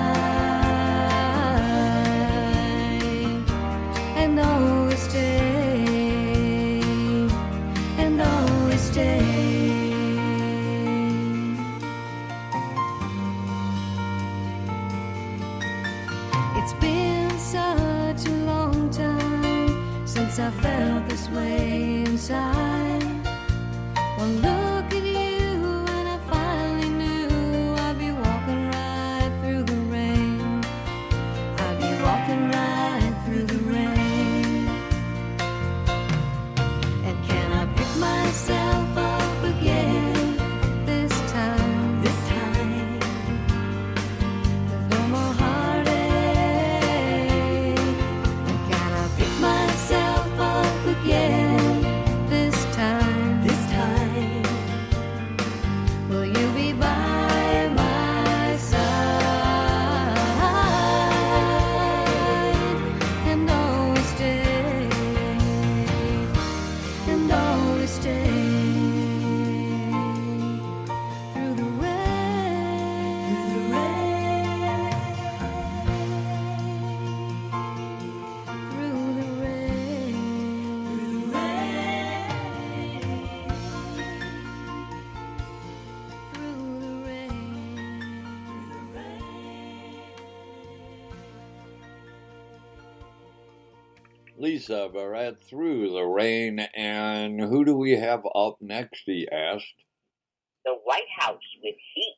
and always stay, and always stay? It's been such a long time since I felt this way inside. One look at you and I finally knew I'd be walking right through the rain. I'd be walking right through the rain. And can I pick myself up again this time? With no more heartache. And can I pick myself up again this time? Will you be by my side and always stay, and always stay through the rain, through the rain, through the rain. Lisa Barrett, Through the Rain. And who do we have up next, he asked? The White House with Heat.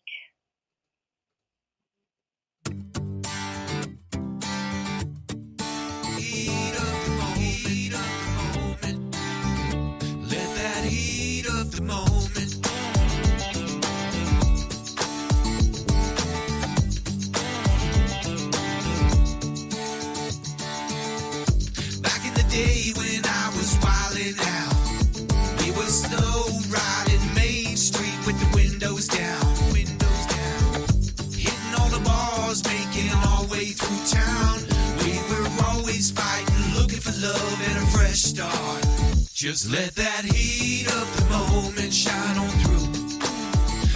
Heat of the moment. Let that heat of the moment. Back in the day when I was wildin' out, we were slow riding Main Street with the windows down, hitting all the bars, making our way through town. We were always fighting, looking for love and a fresh start. Just let that heat of the moment shine on through.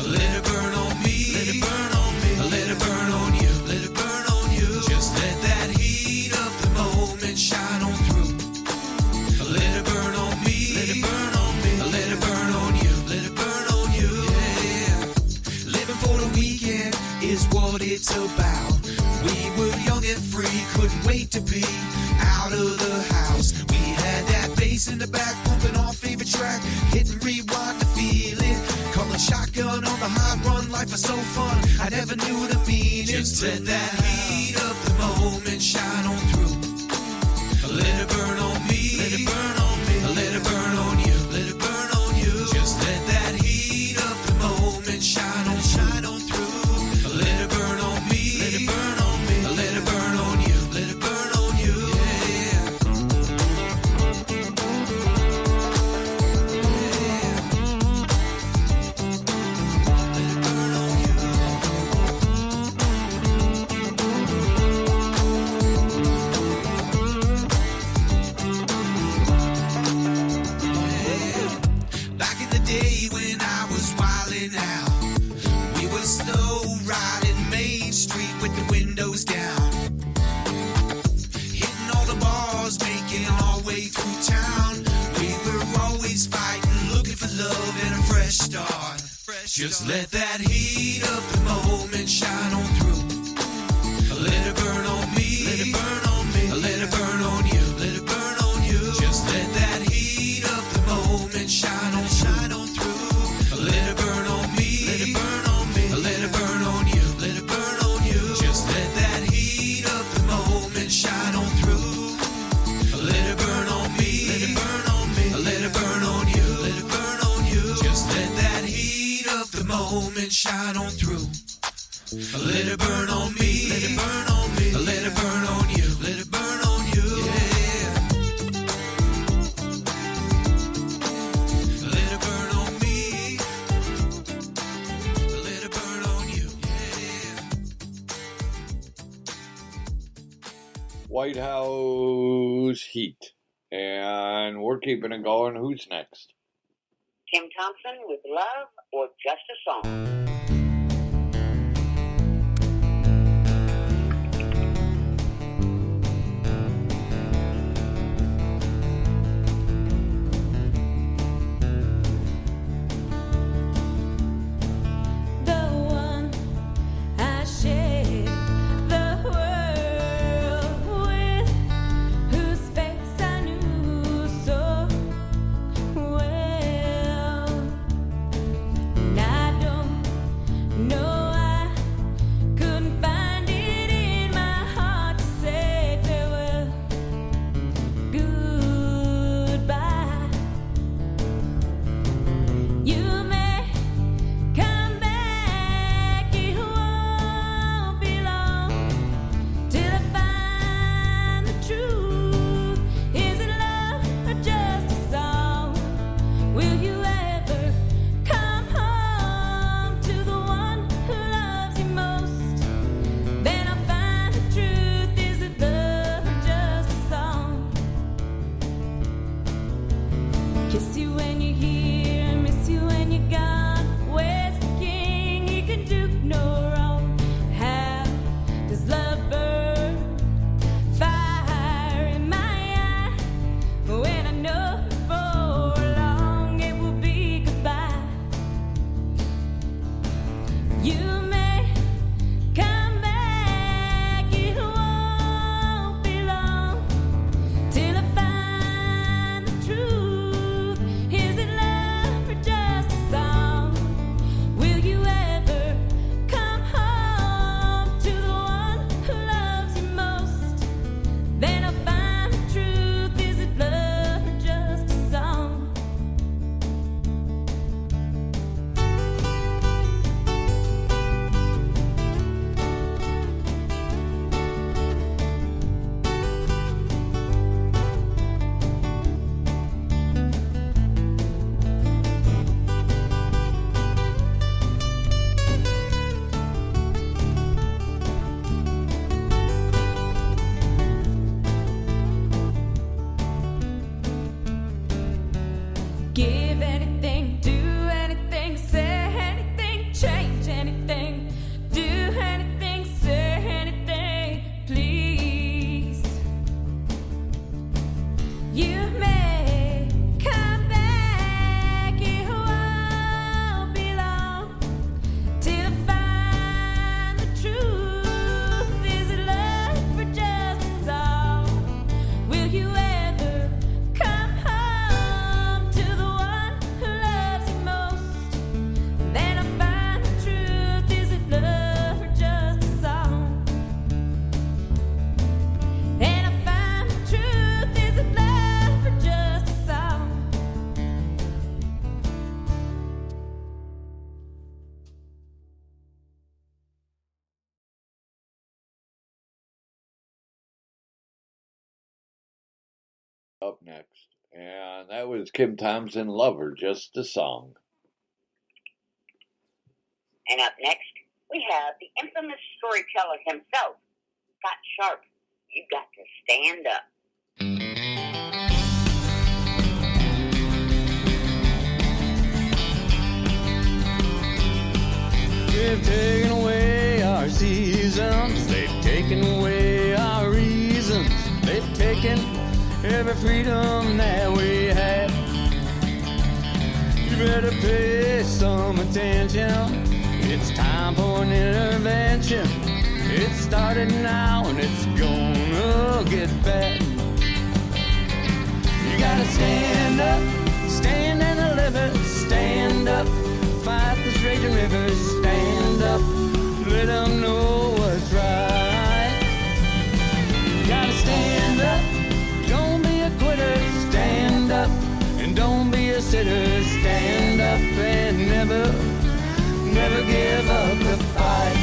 Let it burn on me, let it burn on me, let it burn on you, let it burn on you. Just let that heat of the moment shine on through. Let it burn on me, let it burn on me, let it burn on you, let it burn on you. Yeah. Living for the weekend is what it's about. We were young and free, couldn't wait to be out of the house. We had that bass in the back, pumping our favorite track, hit and rewind to feel it. Calling shotgun on the high run, life was so fun, I never knew the meaning. Just let that heat of the moment shine on through. Let it burn on me, let it burn on me, let it burn on you, let it burn on you. Just let that heat of the moment shine on through. Let it burn on me, let it burn on me, let it burn on you, let it burn on you. Back in the day when I was wildin' out, we were slow riding Main Street with the windows down, hitting all the bars, making our way through town. We were always fighting, looking for love and a fresh start. Just let that heat of the moment shine on through. Let it burn on me, let it burn on me, let it burn on you, let it burn on you. Just let that heat of the moment shine on through. Let it burn on me, let it burn on me, let it burn on you, let it burn on you. Just let that heat of the moment shine on through. Let it burn on me, let it burn on me, let it burn on you, let it burn on you. Just let that heat of the moment shine on through. Let it burn on me, let it burn on me, let it burn on you, let it burn on you. Yeah. White House Heat. And we're keeping it going. Who's next? Kim Thompson with Love or Just a Song. Up next, and that was Kim Thompson, Lover, Just a Song. And up next, we have the infamous storyteller himself, Scott Sharp. You got to stand up. They've taken away our seasons, they've taken away our reasons, they've taken every freedom that we had. You better pay some attention. It's time for an intervention. It started now and it's gonna get bad. You gotta stand up, stand and deliver, stand up, fight this raging river, stand up, let them know what's right. You gotta stand up, don't be a quitter, stand up, and don't be a sitter, stand up and never give up the fight.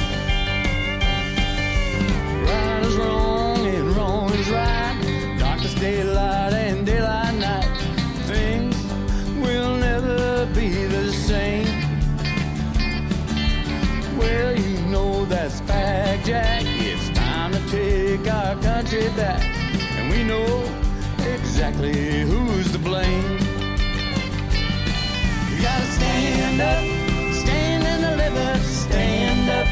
Right is wrong and wrong is right, darkness daylight and daylight night, things will never be the same. Well, you know that's fact, Jack, it's time to take our country back. know exactly who's to blame. You gotta stand up, stand and deliver, stand up,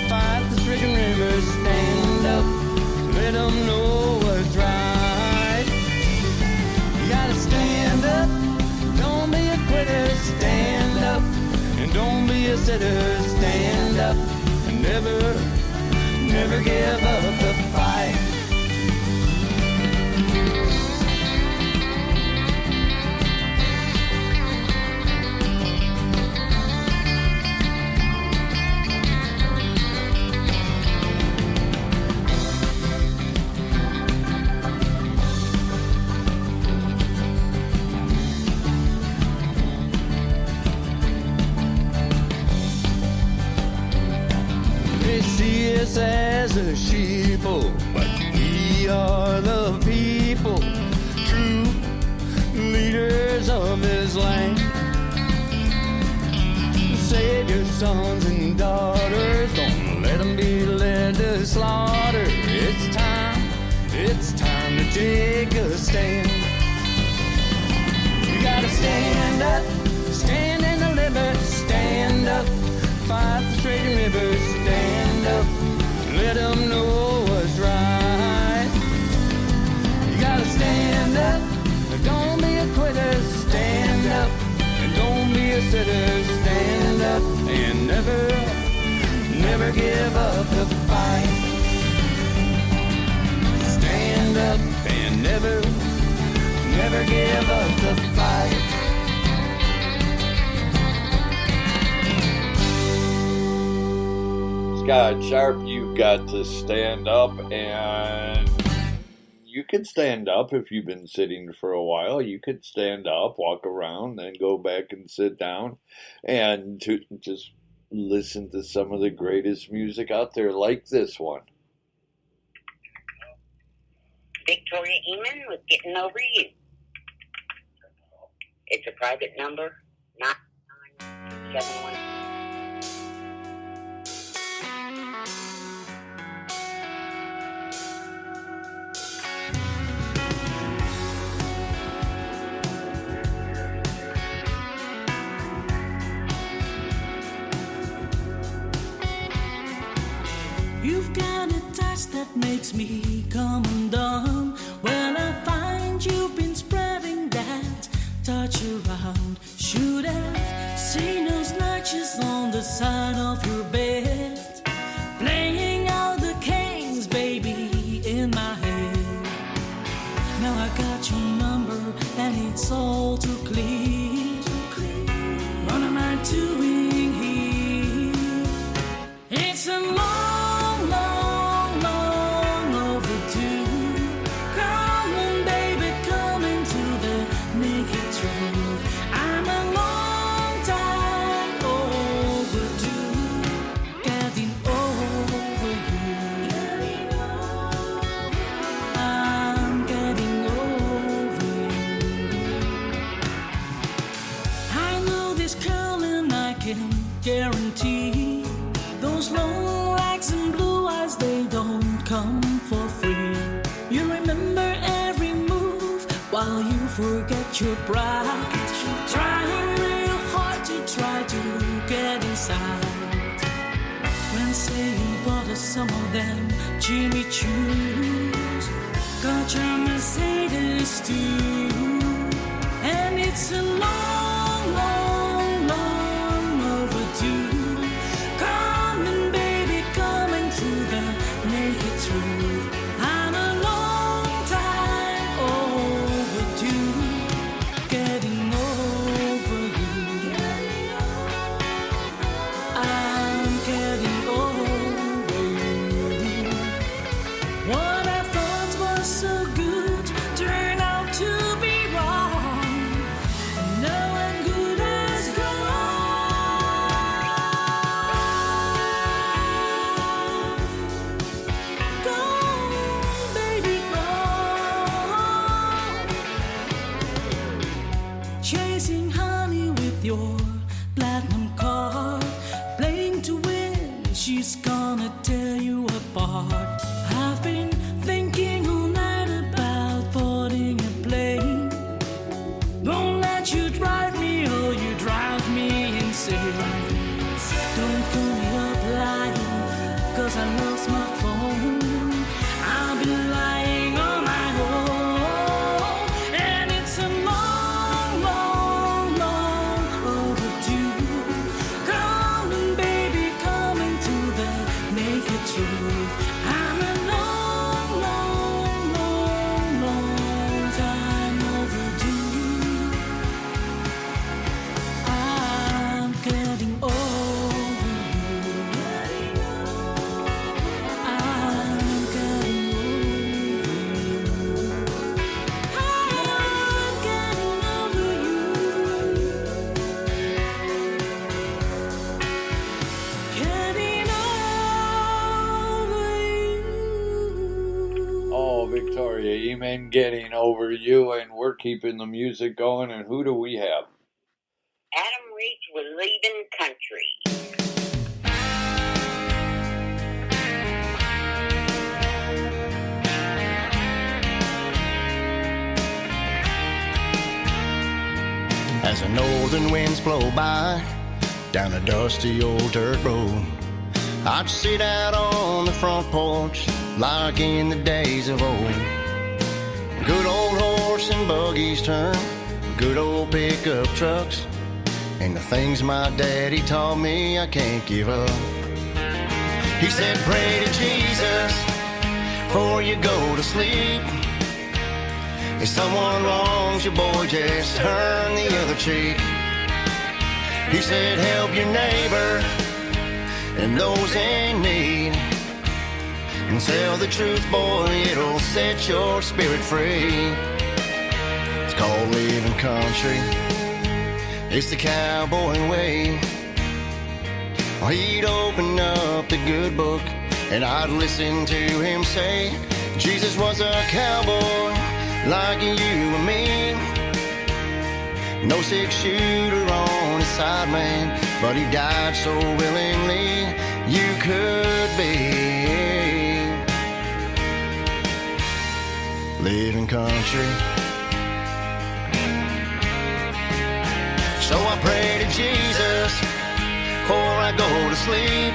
fight the stricken rivers, stand up, let them know what's right. You gotta stand up, don't be a quitter, stand up, and don't be a sitter, stand up, and never give up the fight. They see us as a sheeple, but we are the people, true leaders of this land. Save your sons and daughters, don't let them be led to slaughter. It's time to take a stand. You gotta stand up, stand and deliver, stand up, fight the straight rivers, stand up, let them know what's right. You gotta stand up, don't be a quitter, stand up, and don't be a sitter, stand up, and never give up the fight. Stand up and never give up the fight. Scott Sharp, you've got to stand up, and you can stand up if you've been sitting for a while. You could stand up, walk around, then go back and sit down, and to just listen to some of the greatest music out there, like this one. Victoria Eamon with Getting Over You. It's a private number, 99711. You've got a touch that makes me come undone. When I find you've been spreading that touch around, should have seen those notches on the side of your bed, playing out the kings, baby, in my head. Now I got your number and it's all too clear. What am I doing here? It's a long, long, long overdue. Come on, baby, come into the naked truth. I'm a long time overdue. Getting over you. I'm getting over you. I know this girl and I can guarantee those long legs and blue eyes, they don't come for free. You remember every move while you forget your pride. Trying real hard to try to get inside. Friends say you bought us some of them Jimmy Choos. Got your Mercedes too. And it's a long, long, long overdue. Coming, baby, coming to the naked truth. I'm a long time overdue. Getting over you. I'm getting over you. What I thought was so good turned out to be wrong. And now I'm good as gone. Gone, baby, gone. Chasing honey with your platinum card, playing to win, she's gonna tear you apart. I've been thinking all night about Don't call me up lying, 'cause I lost my phone. I've been lying on my own, and it's a long, long, long overdue. Coming, baby, coming to the naked truth. I'm a long, long, long, long time overdue. I'm getting over you. I'm getting over you. I'm getting over you. Getting over you. Oh, Victoria, amen, getting over you, and we're keeping the music going. And who do we have? Adam Reach with Leaving Country. As the northern winds blow by down a dusty old dirt road, I'd sit out on the front porch like in the days of old. Good old horse and buggies turn, good old pickup trucks, and the things my daddy taught me I can't give up. He said, pray to Jesus before you go to sleep. If someone wrongs you, boy, just turn the other cheek. He said, help your neighbor and those in need, and tell the truth, boy, it'll set your spirit free. It's called living country. It's the cowboy way. He'd open up the good book and I'd listen to him say, Jesus was a cowboy like you and me. No 6-shooter on his side, man, but he died so willingly you could be living country. So I pray to Jesus before I go to sleep.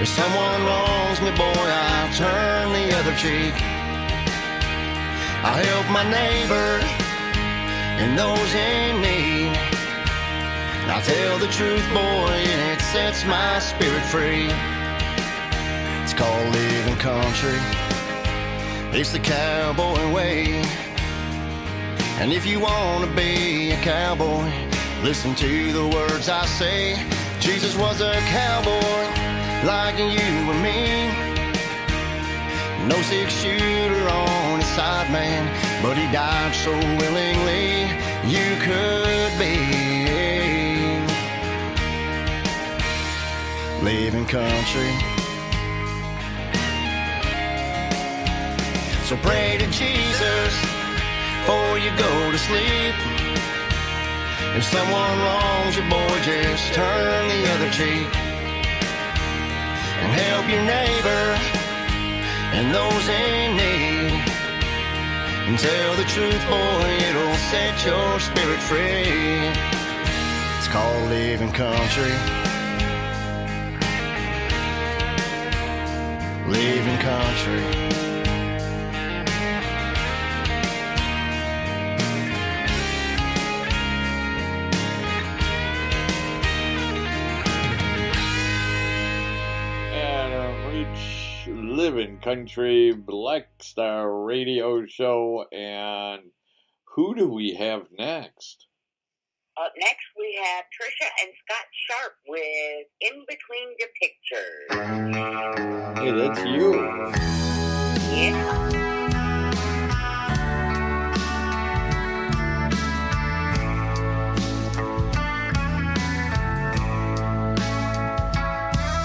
If someone wrongs me, boy, I'll turn the other cheek. I help my neighbor and those in need. I tell the truth, boy, and it sets my spirit free. It's called living country. It's the cowboy way. And if you want to be a cowboy, listen to the words I say. Jesus was a cowboy like you and me. No 6-shooter on his side, man, but he died so willingly you could be living country. So pray to Jesus before you go to sleep. If someone wrongs you, boy, just turn the other cheek. And help your neighbor and those in need. And tell the truth, boy, it'll set your spirit free. It's called living country. Living country. Living Country, Black Star Radio Show, and who do we have next? Up next, we have Trisha and Scott Sharp with In Between the Pictures. Hey, that's you. Yeah.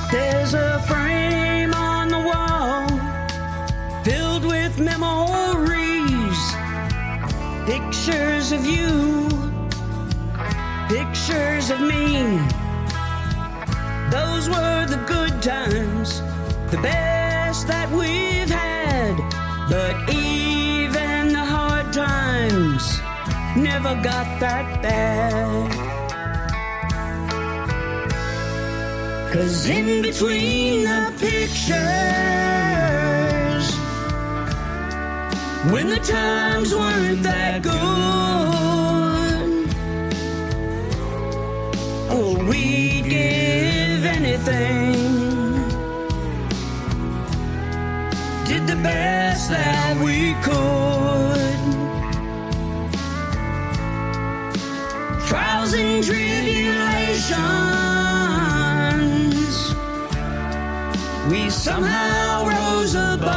There's a frame on the wall filled with memories, pictures of you, pictures of me. Those were the good times, the best that we've had. But even the hard times never got that bad. 'Cause in between the pictures, when the times weren't that good, oh, we'd give anything, did the best that we could. Trials and tribulations, we somehow rose above.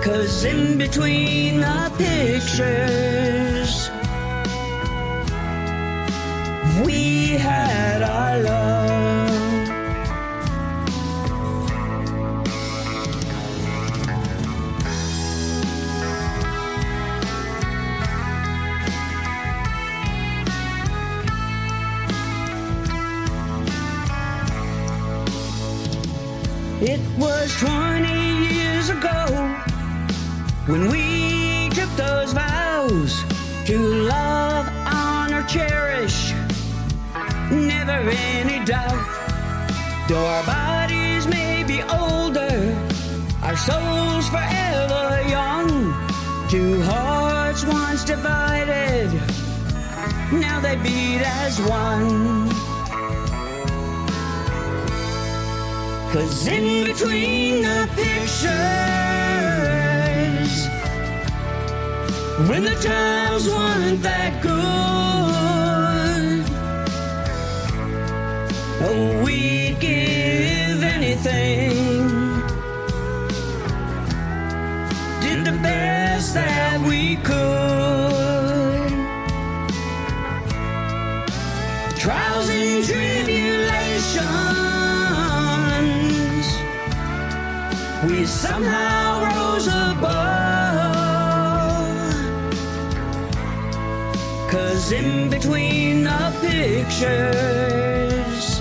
'Cause in between the pictures, we had our love. It was 20 years ago when we took those vows to love, honor, cherish, never any doubt. Though our bodies may be older, our souls forever young. Two hearts once divided, now they beat as one. 'Cause in between the pictures, when the times weren't that good, oh, we'd give anything, did the best that we could. Trials and tribulations, we somehow rose above. 'Cause in between the pictures,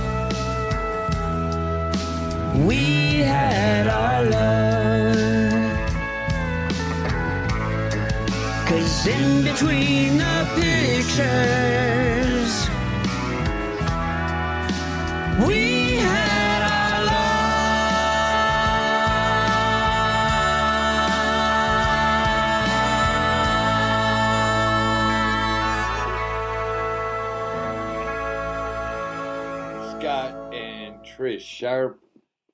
we had our love. 'Cause in between the pictures, we had our love. Scott and Trish Sharp,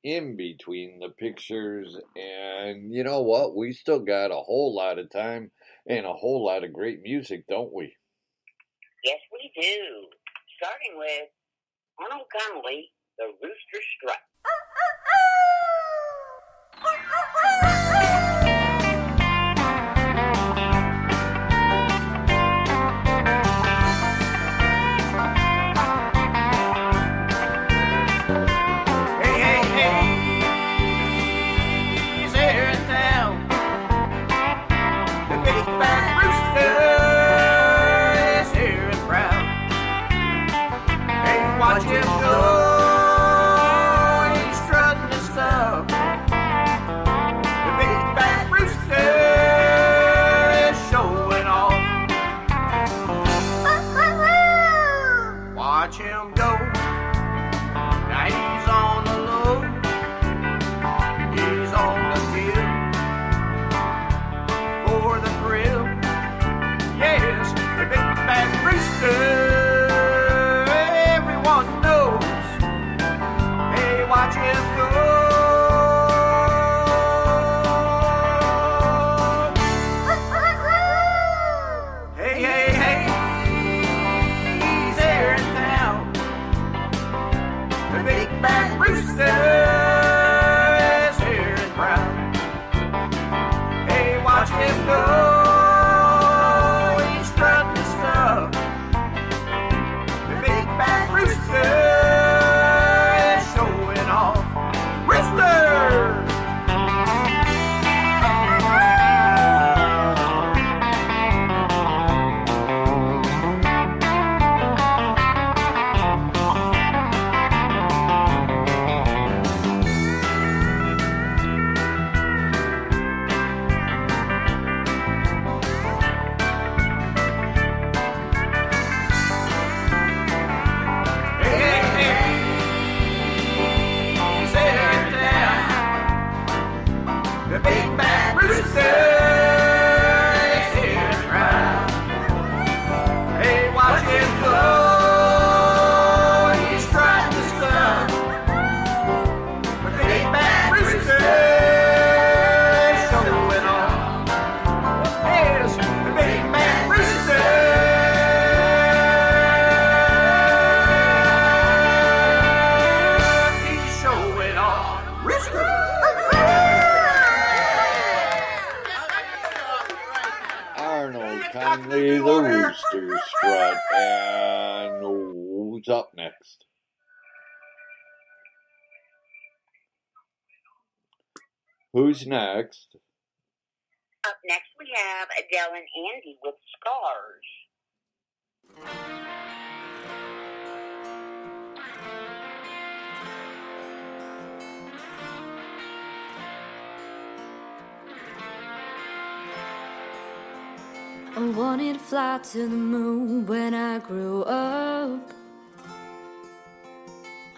In Between the Pictures. And you know what? We still got a whole lot of time and a whole lot of great music, don't we? Yes, we do. Starting with Arnold Connolly, The Rooster Strut. Watch him go, he's strutting Tony the Rooster Strut. And who's up next? Who's next? Up next we have Adele and Andy with Scars. I wanted to fly to the moon when I grew up.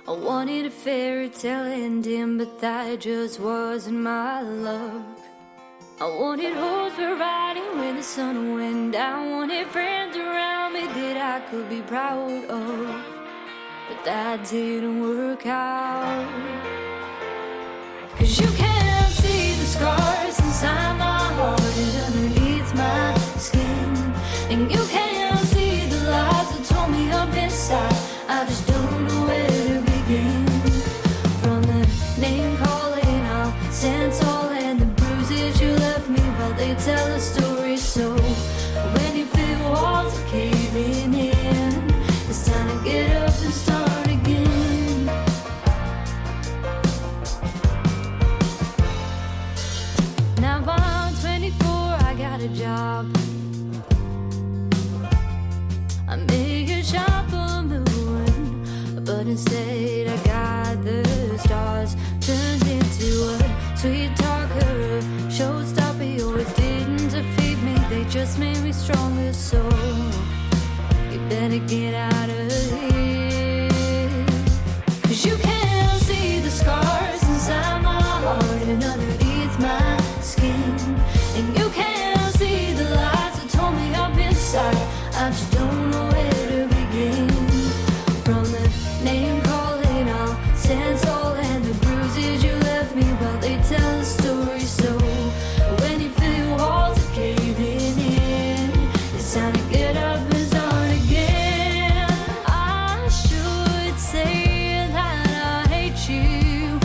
I wanted a fairy tale ending, but that just wasn't my luck. I wanted horseback riding when the sun went down. Wanted friends around me that I could be proud of, but that didn't work out. 'Cause you can't see the scars inside my heart and underneath my skin, and you can't see the lies that tore me up inside. I just don't know where to begin. From the name calling, I'll sense all and the bruises you left me while they tell the story. So when you feel walls are caving in, it's time to get up and start again. Now I'm 24, I got a job. I make a shop for the moon, but instead I got the stars turned into a sweet talker, a showstopper. You always didn't defeat me, they just made me stronger. So you better get out of here, 'cause you can't see the scars inside my heart and underneath my skin, and you can't see the lies that tore me up inside. I just don't know where to begin. From the name calling, I'll sense all and the bruises you left me while they tell the story. So when you feel walls are caving in, it's time to get up and start again. I should say that I hate you,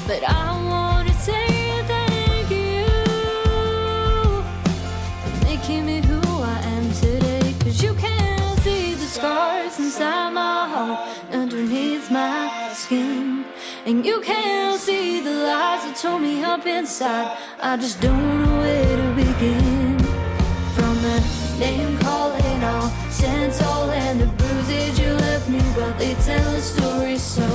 but I wanna say thank you for making me who I am today. 'Cause you can't see the scars inside my heart underneath my skin, and you can't see the lies that tore me up inside. I just don't know where to begin. From the name calling, I'll sense all and the bruises you left me while they tell the story. So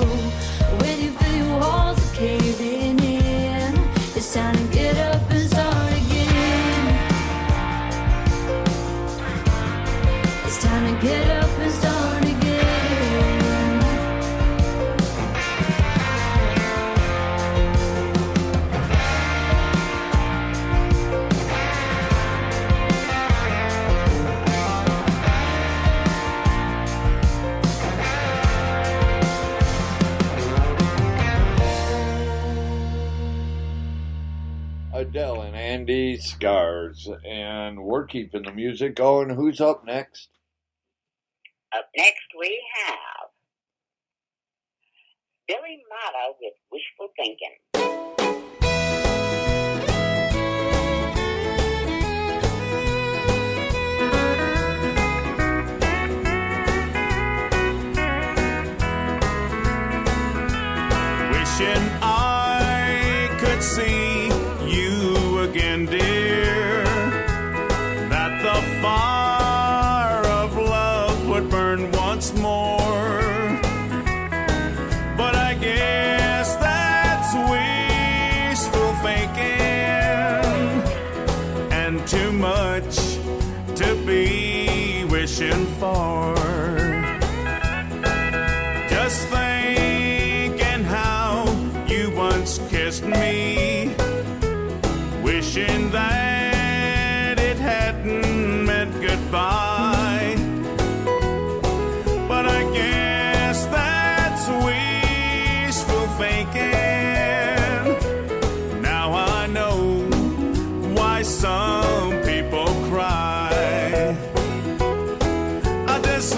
when you feel walls are caving in, it's time to get up and start again. It's time to get up and start again. Adele and Andy, Scars. And we're keeping the music going. Who's up next? Up next we have Billy Mata with Wishful Thinking. Wishing I could see you again, dear, that the fire of love would burn once more. But I guess that's wishful thinking, and too much to be wishing for. Just thinking how you once kissed me, wishing that it hadn't meant goodbye. But I guess that's wishful thinking. Now I know why some people cry. I just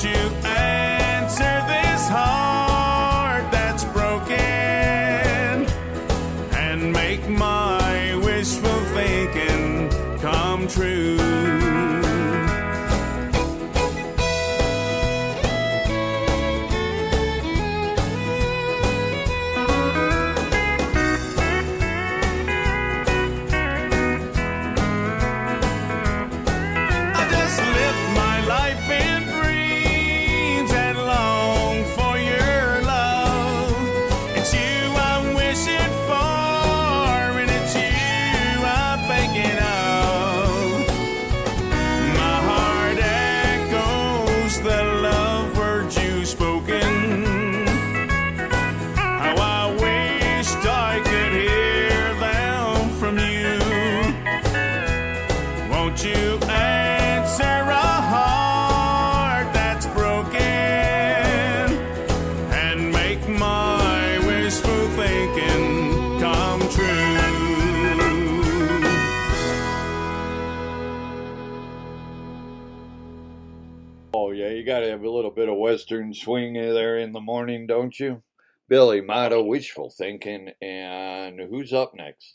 Won't you answer this heart that's broken and make my wishful thinking come true? You got to have a little bit of Western swing there in the morning, don't you? Billy Motto, Wishful Thinking, and who's up next?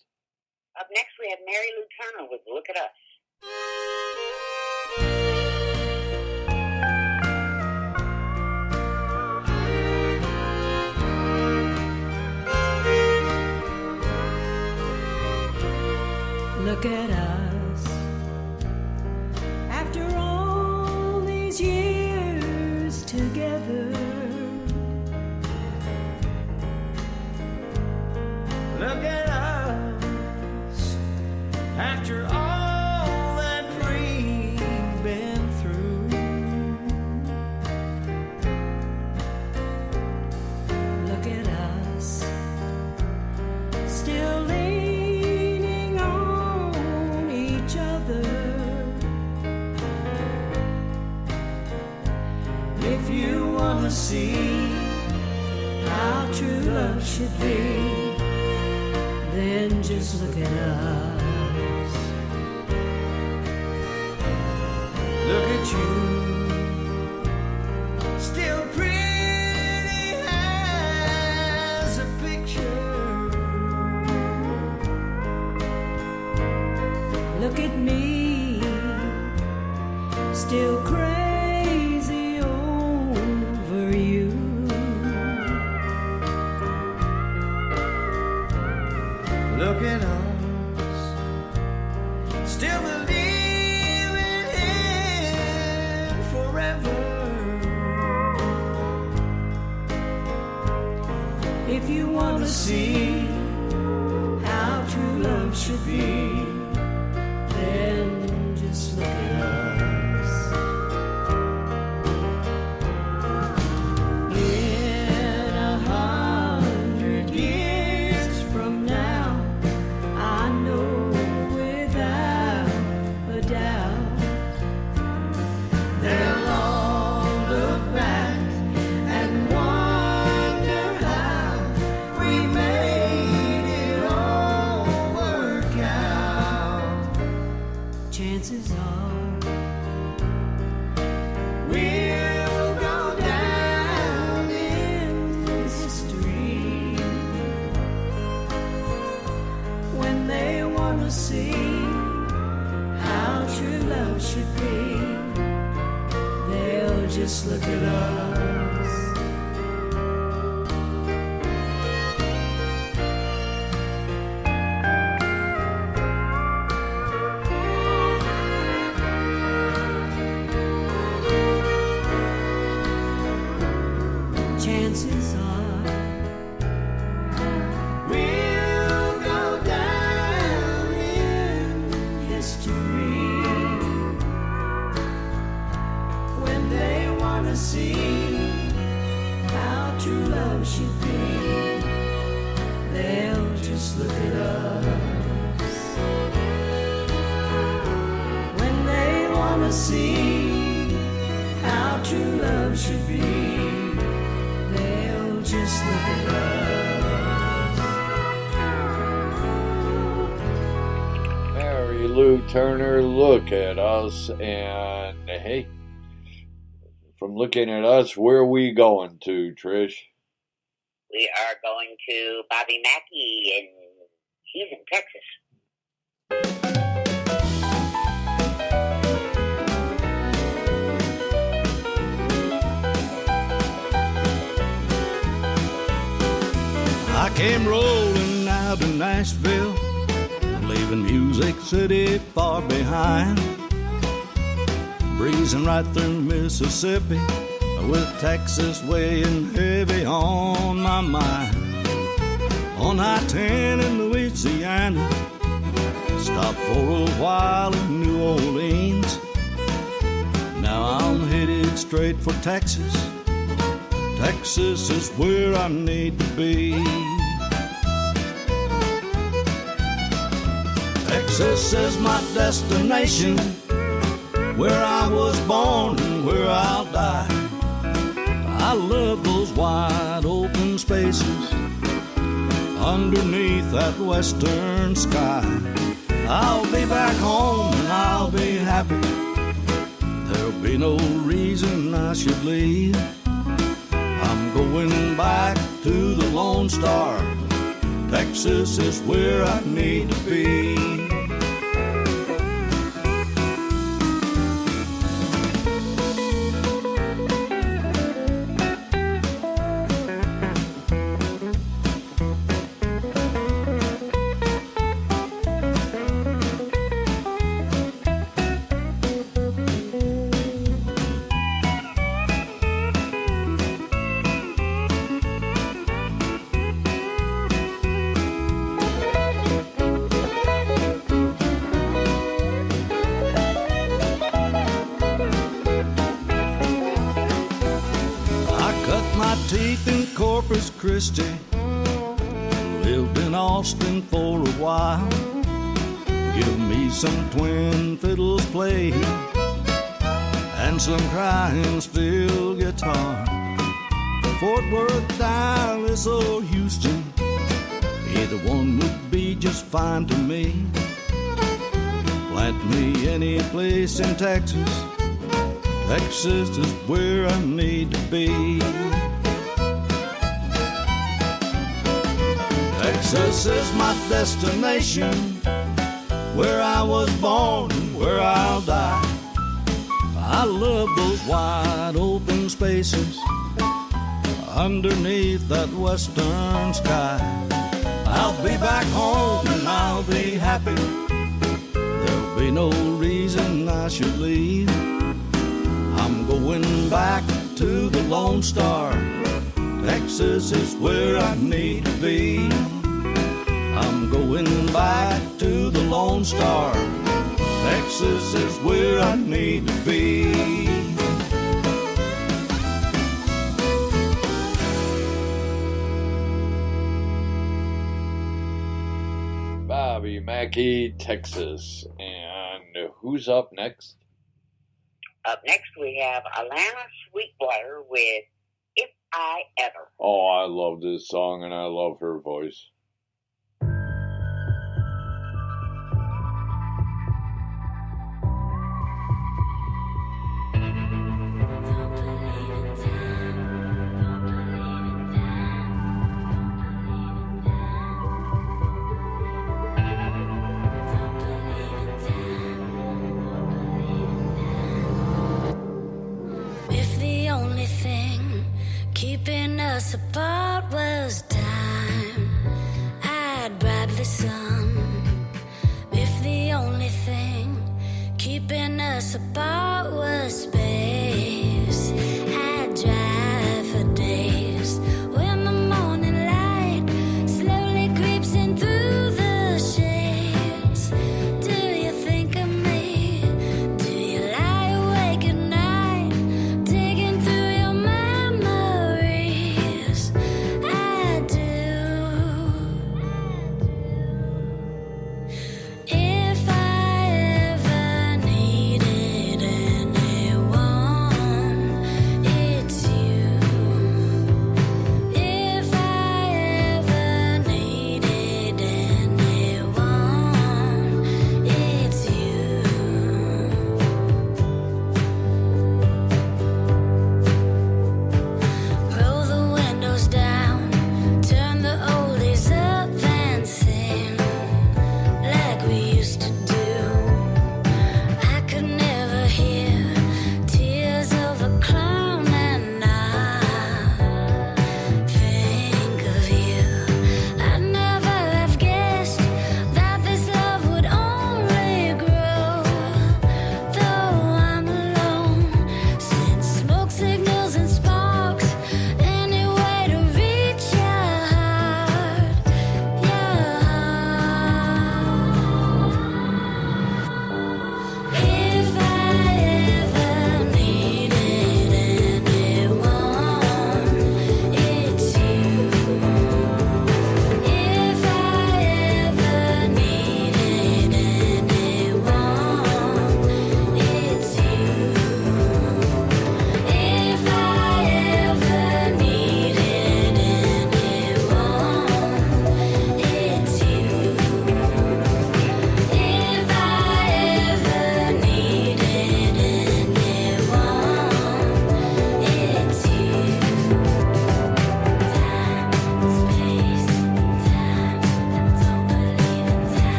Up next we have Mary Lou Turner with Look at Us. Look at us. After all these years together, look at us. After all that we've been through, look at us. Still leaning on each other. If you want to see how true love should be, then just look at us. look at you. Still pretty as a picture. Look at me, still crazy over you. Look at us, still believing in forever. If you want to see how true love should be, then just look at us. In 100 years from now, I know without a doubt they'll all look back and wonder how we made it all work out. Chances are we'll go down in history when they want to see how true love should be. They'll just look at us. Chances are we'll go down in history when they want to see how true love should be. They'll just look at us. When they want to see how true love should be, they'll just look at us. Mary Lou Turner, Look at Us, and hey, from looking at us, where are we going to, Trish? We are going to Bobby Mackey, and he's in Texas. I came rolling out of Nashville, leaving Music City far behind, breezing right through Mississippi with Texas weighing heavy on my mind. On I-10 in Louisiana, stopped for a while in New Orleans. Now I'm headed straight for Texas. Texas is where I need to be. Texas is my destination, where I was born and where I'll die. I love those wide open spaces underneath that western sky. I'll be back home and I'll be happy. There'll be no reason I should leave. I'm going back to the Lone Star. Texas is where I need to be. Teeth in Corpus Christi, lived in Austin for a while. Give me some twin fiddles played and some crying steel guitar. Fort Worth, Dallas, or Houston, either one would be just fine to me. Plant me any place in Texas. Texas is where I need to be. Texas is my destination, where I was born and where I'll die. I love those wide open spaces underneath that western sky. I'll be back home and I'll be happy. There'll be no reason I should leave. I'm going back to the Lone Star. Texas is where I need to be. I'm going back to the Lone Star. Texas is where I need to be. Bobby Mackey, Texas. And who's up next? Up next we have Alana Sweetwater with If I Ever. Oh, I love this song and I love her voice. Keeping us apart was time. I'd bribe the sun. If the only thing keeping us apart was space, I'd drive for days. When the morning light slowly creeps in through the shades, do you think of me? Do you lie awake at night, digging through your memories? I do. If I ever needed anyone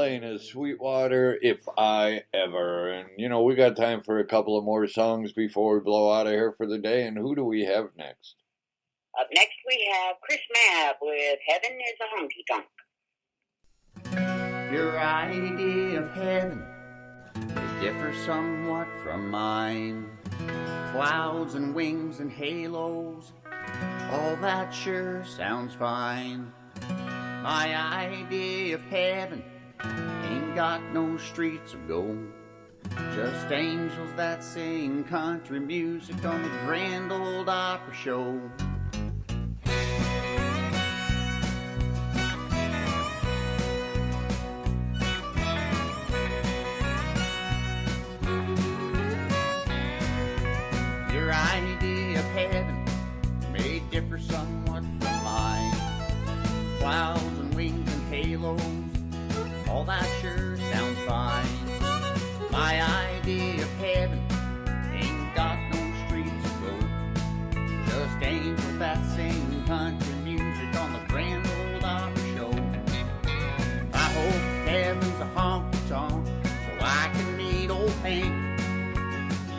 playing is Sweetwater, If I Ever. And, you know, we got time for a couple of more songs before we blow out of here for the day. And who do we have next? Up next we have Chris Mabb with Heaven is a Honky Tonk. Your idea of heaven may differ somewhat from mine. Clouds and wings and halos, all that sure sounds fine. My idea of heaven ain't got no streets of gold, just angels that sing country music on the Grand Ole Opry show. Your idea of heaven may differ somewhat from mine. Clouds and wings and halos, all that sure sounds fine. My idea of heaven ain't got no streets of gold, just angels that sing country music on the Grand Ole Opry show. I hope heaven's a honky-tonk so I can meet old Hank.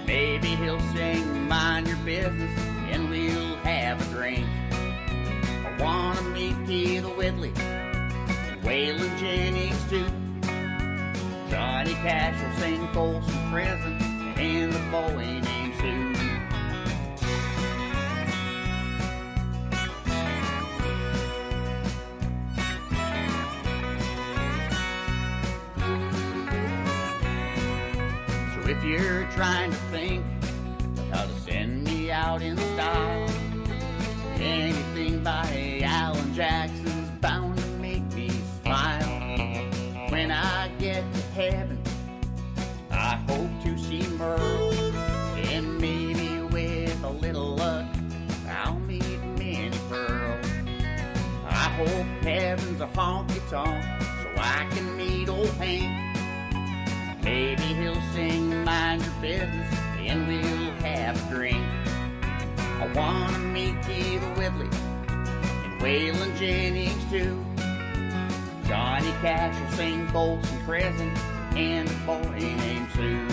Maybe he'll sing Mind Your Business and we'll have a drink. I wanna meet Keith Whitley and Waylon Jennings too. Johnny Cash will sing Folsom Prison and the boy named Sue. So if you're trying to think of how to send me out in style, anything by Alan Jackson's bound to make me smile. When I get to heaven, I hope to see Merle, and maybe with a little luck, I'll meet Minnie Pearl. I hope heaven's a honky-tonk so I can meet old Hank. Maybe he'll sing Mind Your Business and we'll have a drink. I wanna meet Keith Whitley and Waylon Jennings too. Johnny Cash will sing Folsom Prison and a boy named Sue.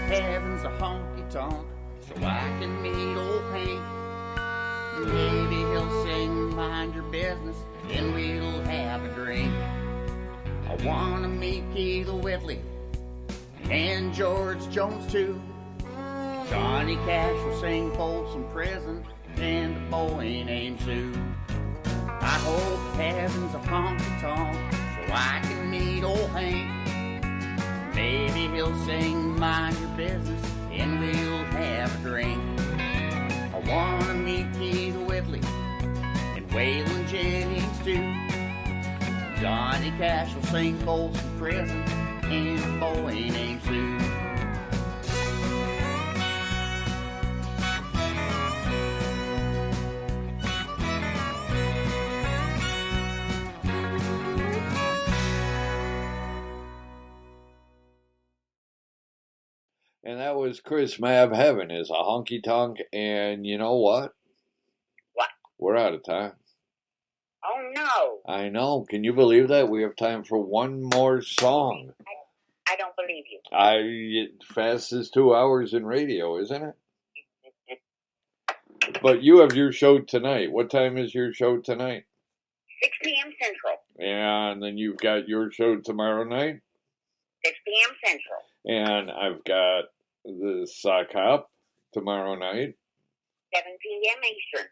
Heaven's a honky-tonk so I can meet old Hank. Maybe he'll sing Mind Your Business and we'll have a drink. I wanna meet Keith Whitley and George Jones too. Johnny Cash will sing Folsom Prison and a boy named Sue. I hope heaven's a honky-tonk so I can meet old Hank. Maybe he'll sing Mind Your Business and we'll have a drink. I wanna meet Keith Whitley and Waylon Jennings too. Johnny Cash will sing Folsom Prison and a boy named Sue. And that was Chris Mabb, Heaven is a Honky Tonk. And you know what? What? We're out of time. Oh no. I know. Can you believe that? We have time for one more song. I don't believe you. Fastest 2 hours in radio, isn't it? But you have your show tonight. What time is your show tonight? 6 p.m. Central. Yeah, and then you've got your show tomorrow night? 6 p.m. Central. And I've got the Sock Hop tomorrow night. 7 p.m. Eastern.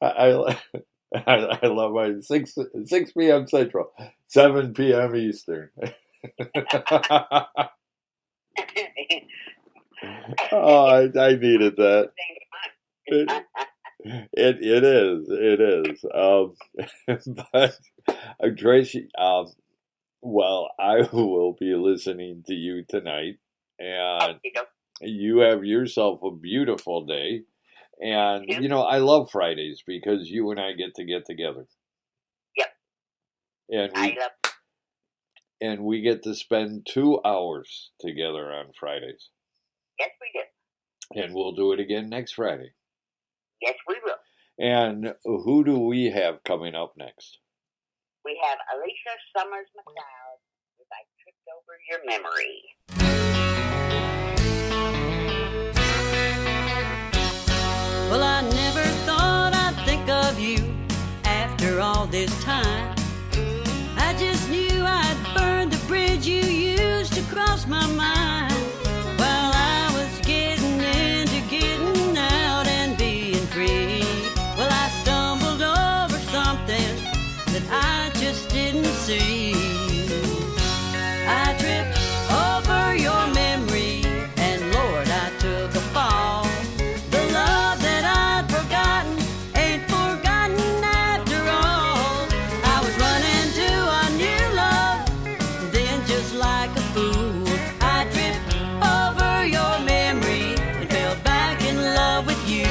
I love my 6 p.m. Central, 7 p.m. Eastern. Oh, I needed that. It is. But Tracy, well, I will be listening to you tonight, and you have yourself a beautiful day. And you know, I love Fridays because you and I get together. Yep. And we get to spend 2 hours together on Fridays. Yes, we do. And we'll do it again next Friday. Yes, we will. And who do we have coming up next? We have Alicia Summers McLeod with I Tripped Over Your Memory. Well, I never thought I'd think of you after all this time. I just knew I'd burn the bridge you used to cross my mind. While I was getting into getting out and being free. Well, I stumbled over something that I just didn't see. I tripped over your memory, and Lord, I took a fall. The love that I'd forgotten ain't forgotten after all. I was running to a new love, then just like a fool, I tripped over your memory and fell back in love with you.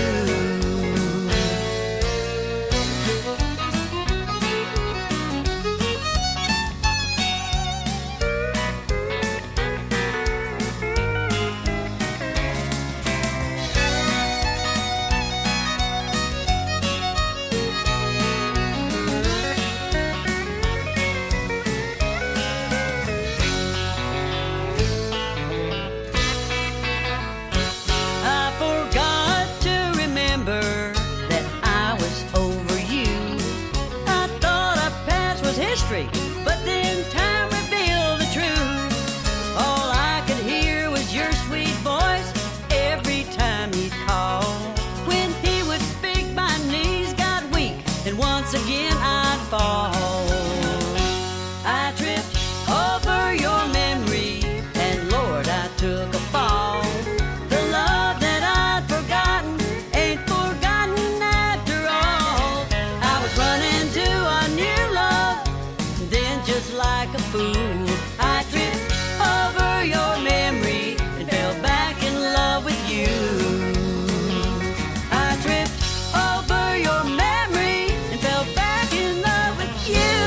I forgot to remember that I was over you. I thought our past was history, but then time revealed the truth. All I could hear was your sweet voice every time he'd call. When he would speak, my knees got weak, and once again I'd fall. I tripped over your memory, and Lord, I took a fall. The love that I'd forgotten ain't forgotten after all. I was running to a new love, then just like a fool, I tripped over your memory and fell back in love with you. I tripped over your memory and fell back in love with you.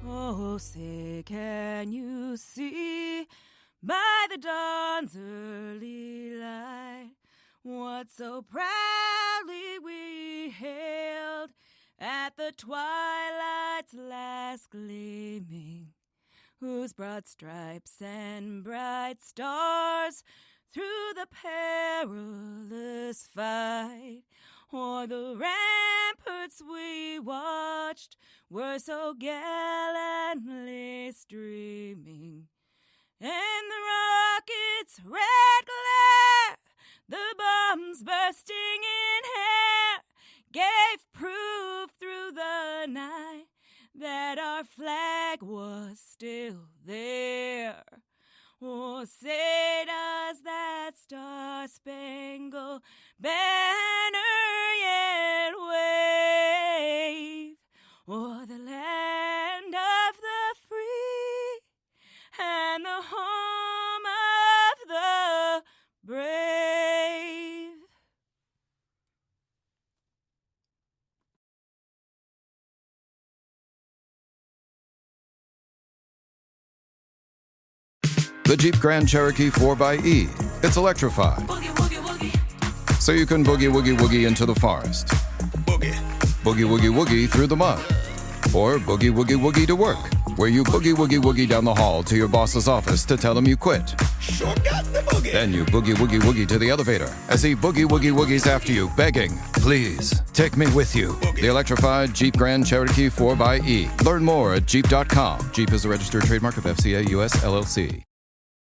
Oh, say, can you see by the dawn's early light what so proudly we hailed at the twilight's last gleaming, whose broad stripes and bright stars through the perilous fight o'er the ramparts we watched were so gallantly streaming, and the rocket's red glare, the bombs bursting in air, gave proof through the night that our flag was still there. Oh, say does that star-spangled banner yet wave o'er the land of the free and the home of the brave? The Jeep Grand Cherokee 4xE. It's electrified. So you can boogie woogie woogie into the forest. Boogie woogie woogie through the mud. Or boogie woogie woogie to work, where you boogie woogie woogie down the hall to your boss's office to tell him you quit. Sure got the boogie. Then you boogie woogie woogie to the elevator as he boogie woogie woogies after you, begging, please, take me with you. Boogie. The electrified Jeep Grand Cherokee 4xE. Learn more at Jeep.com. Jeep is a registered trademark of FCA US LLC.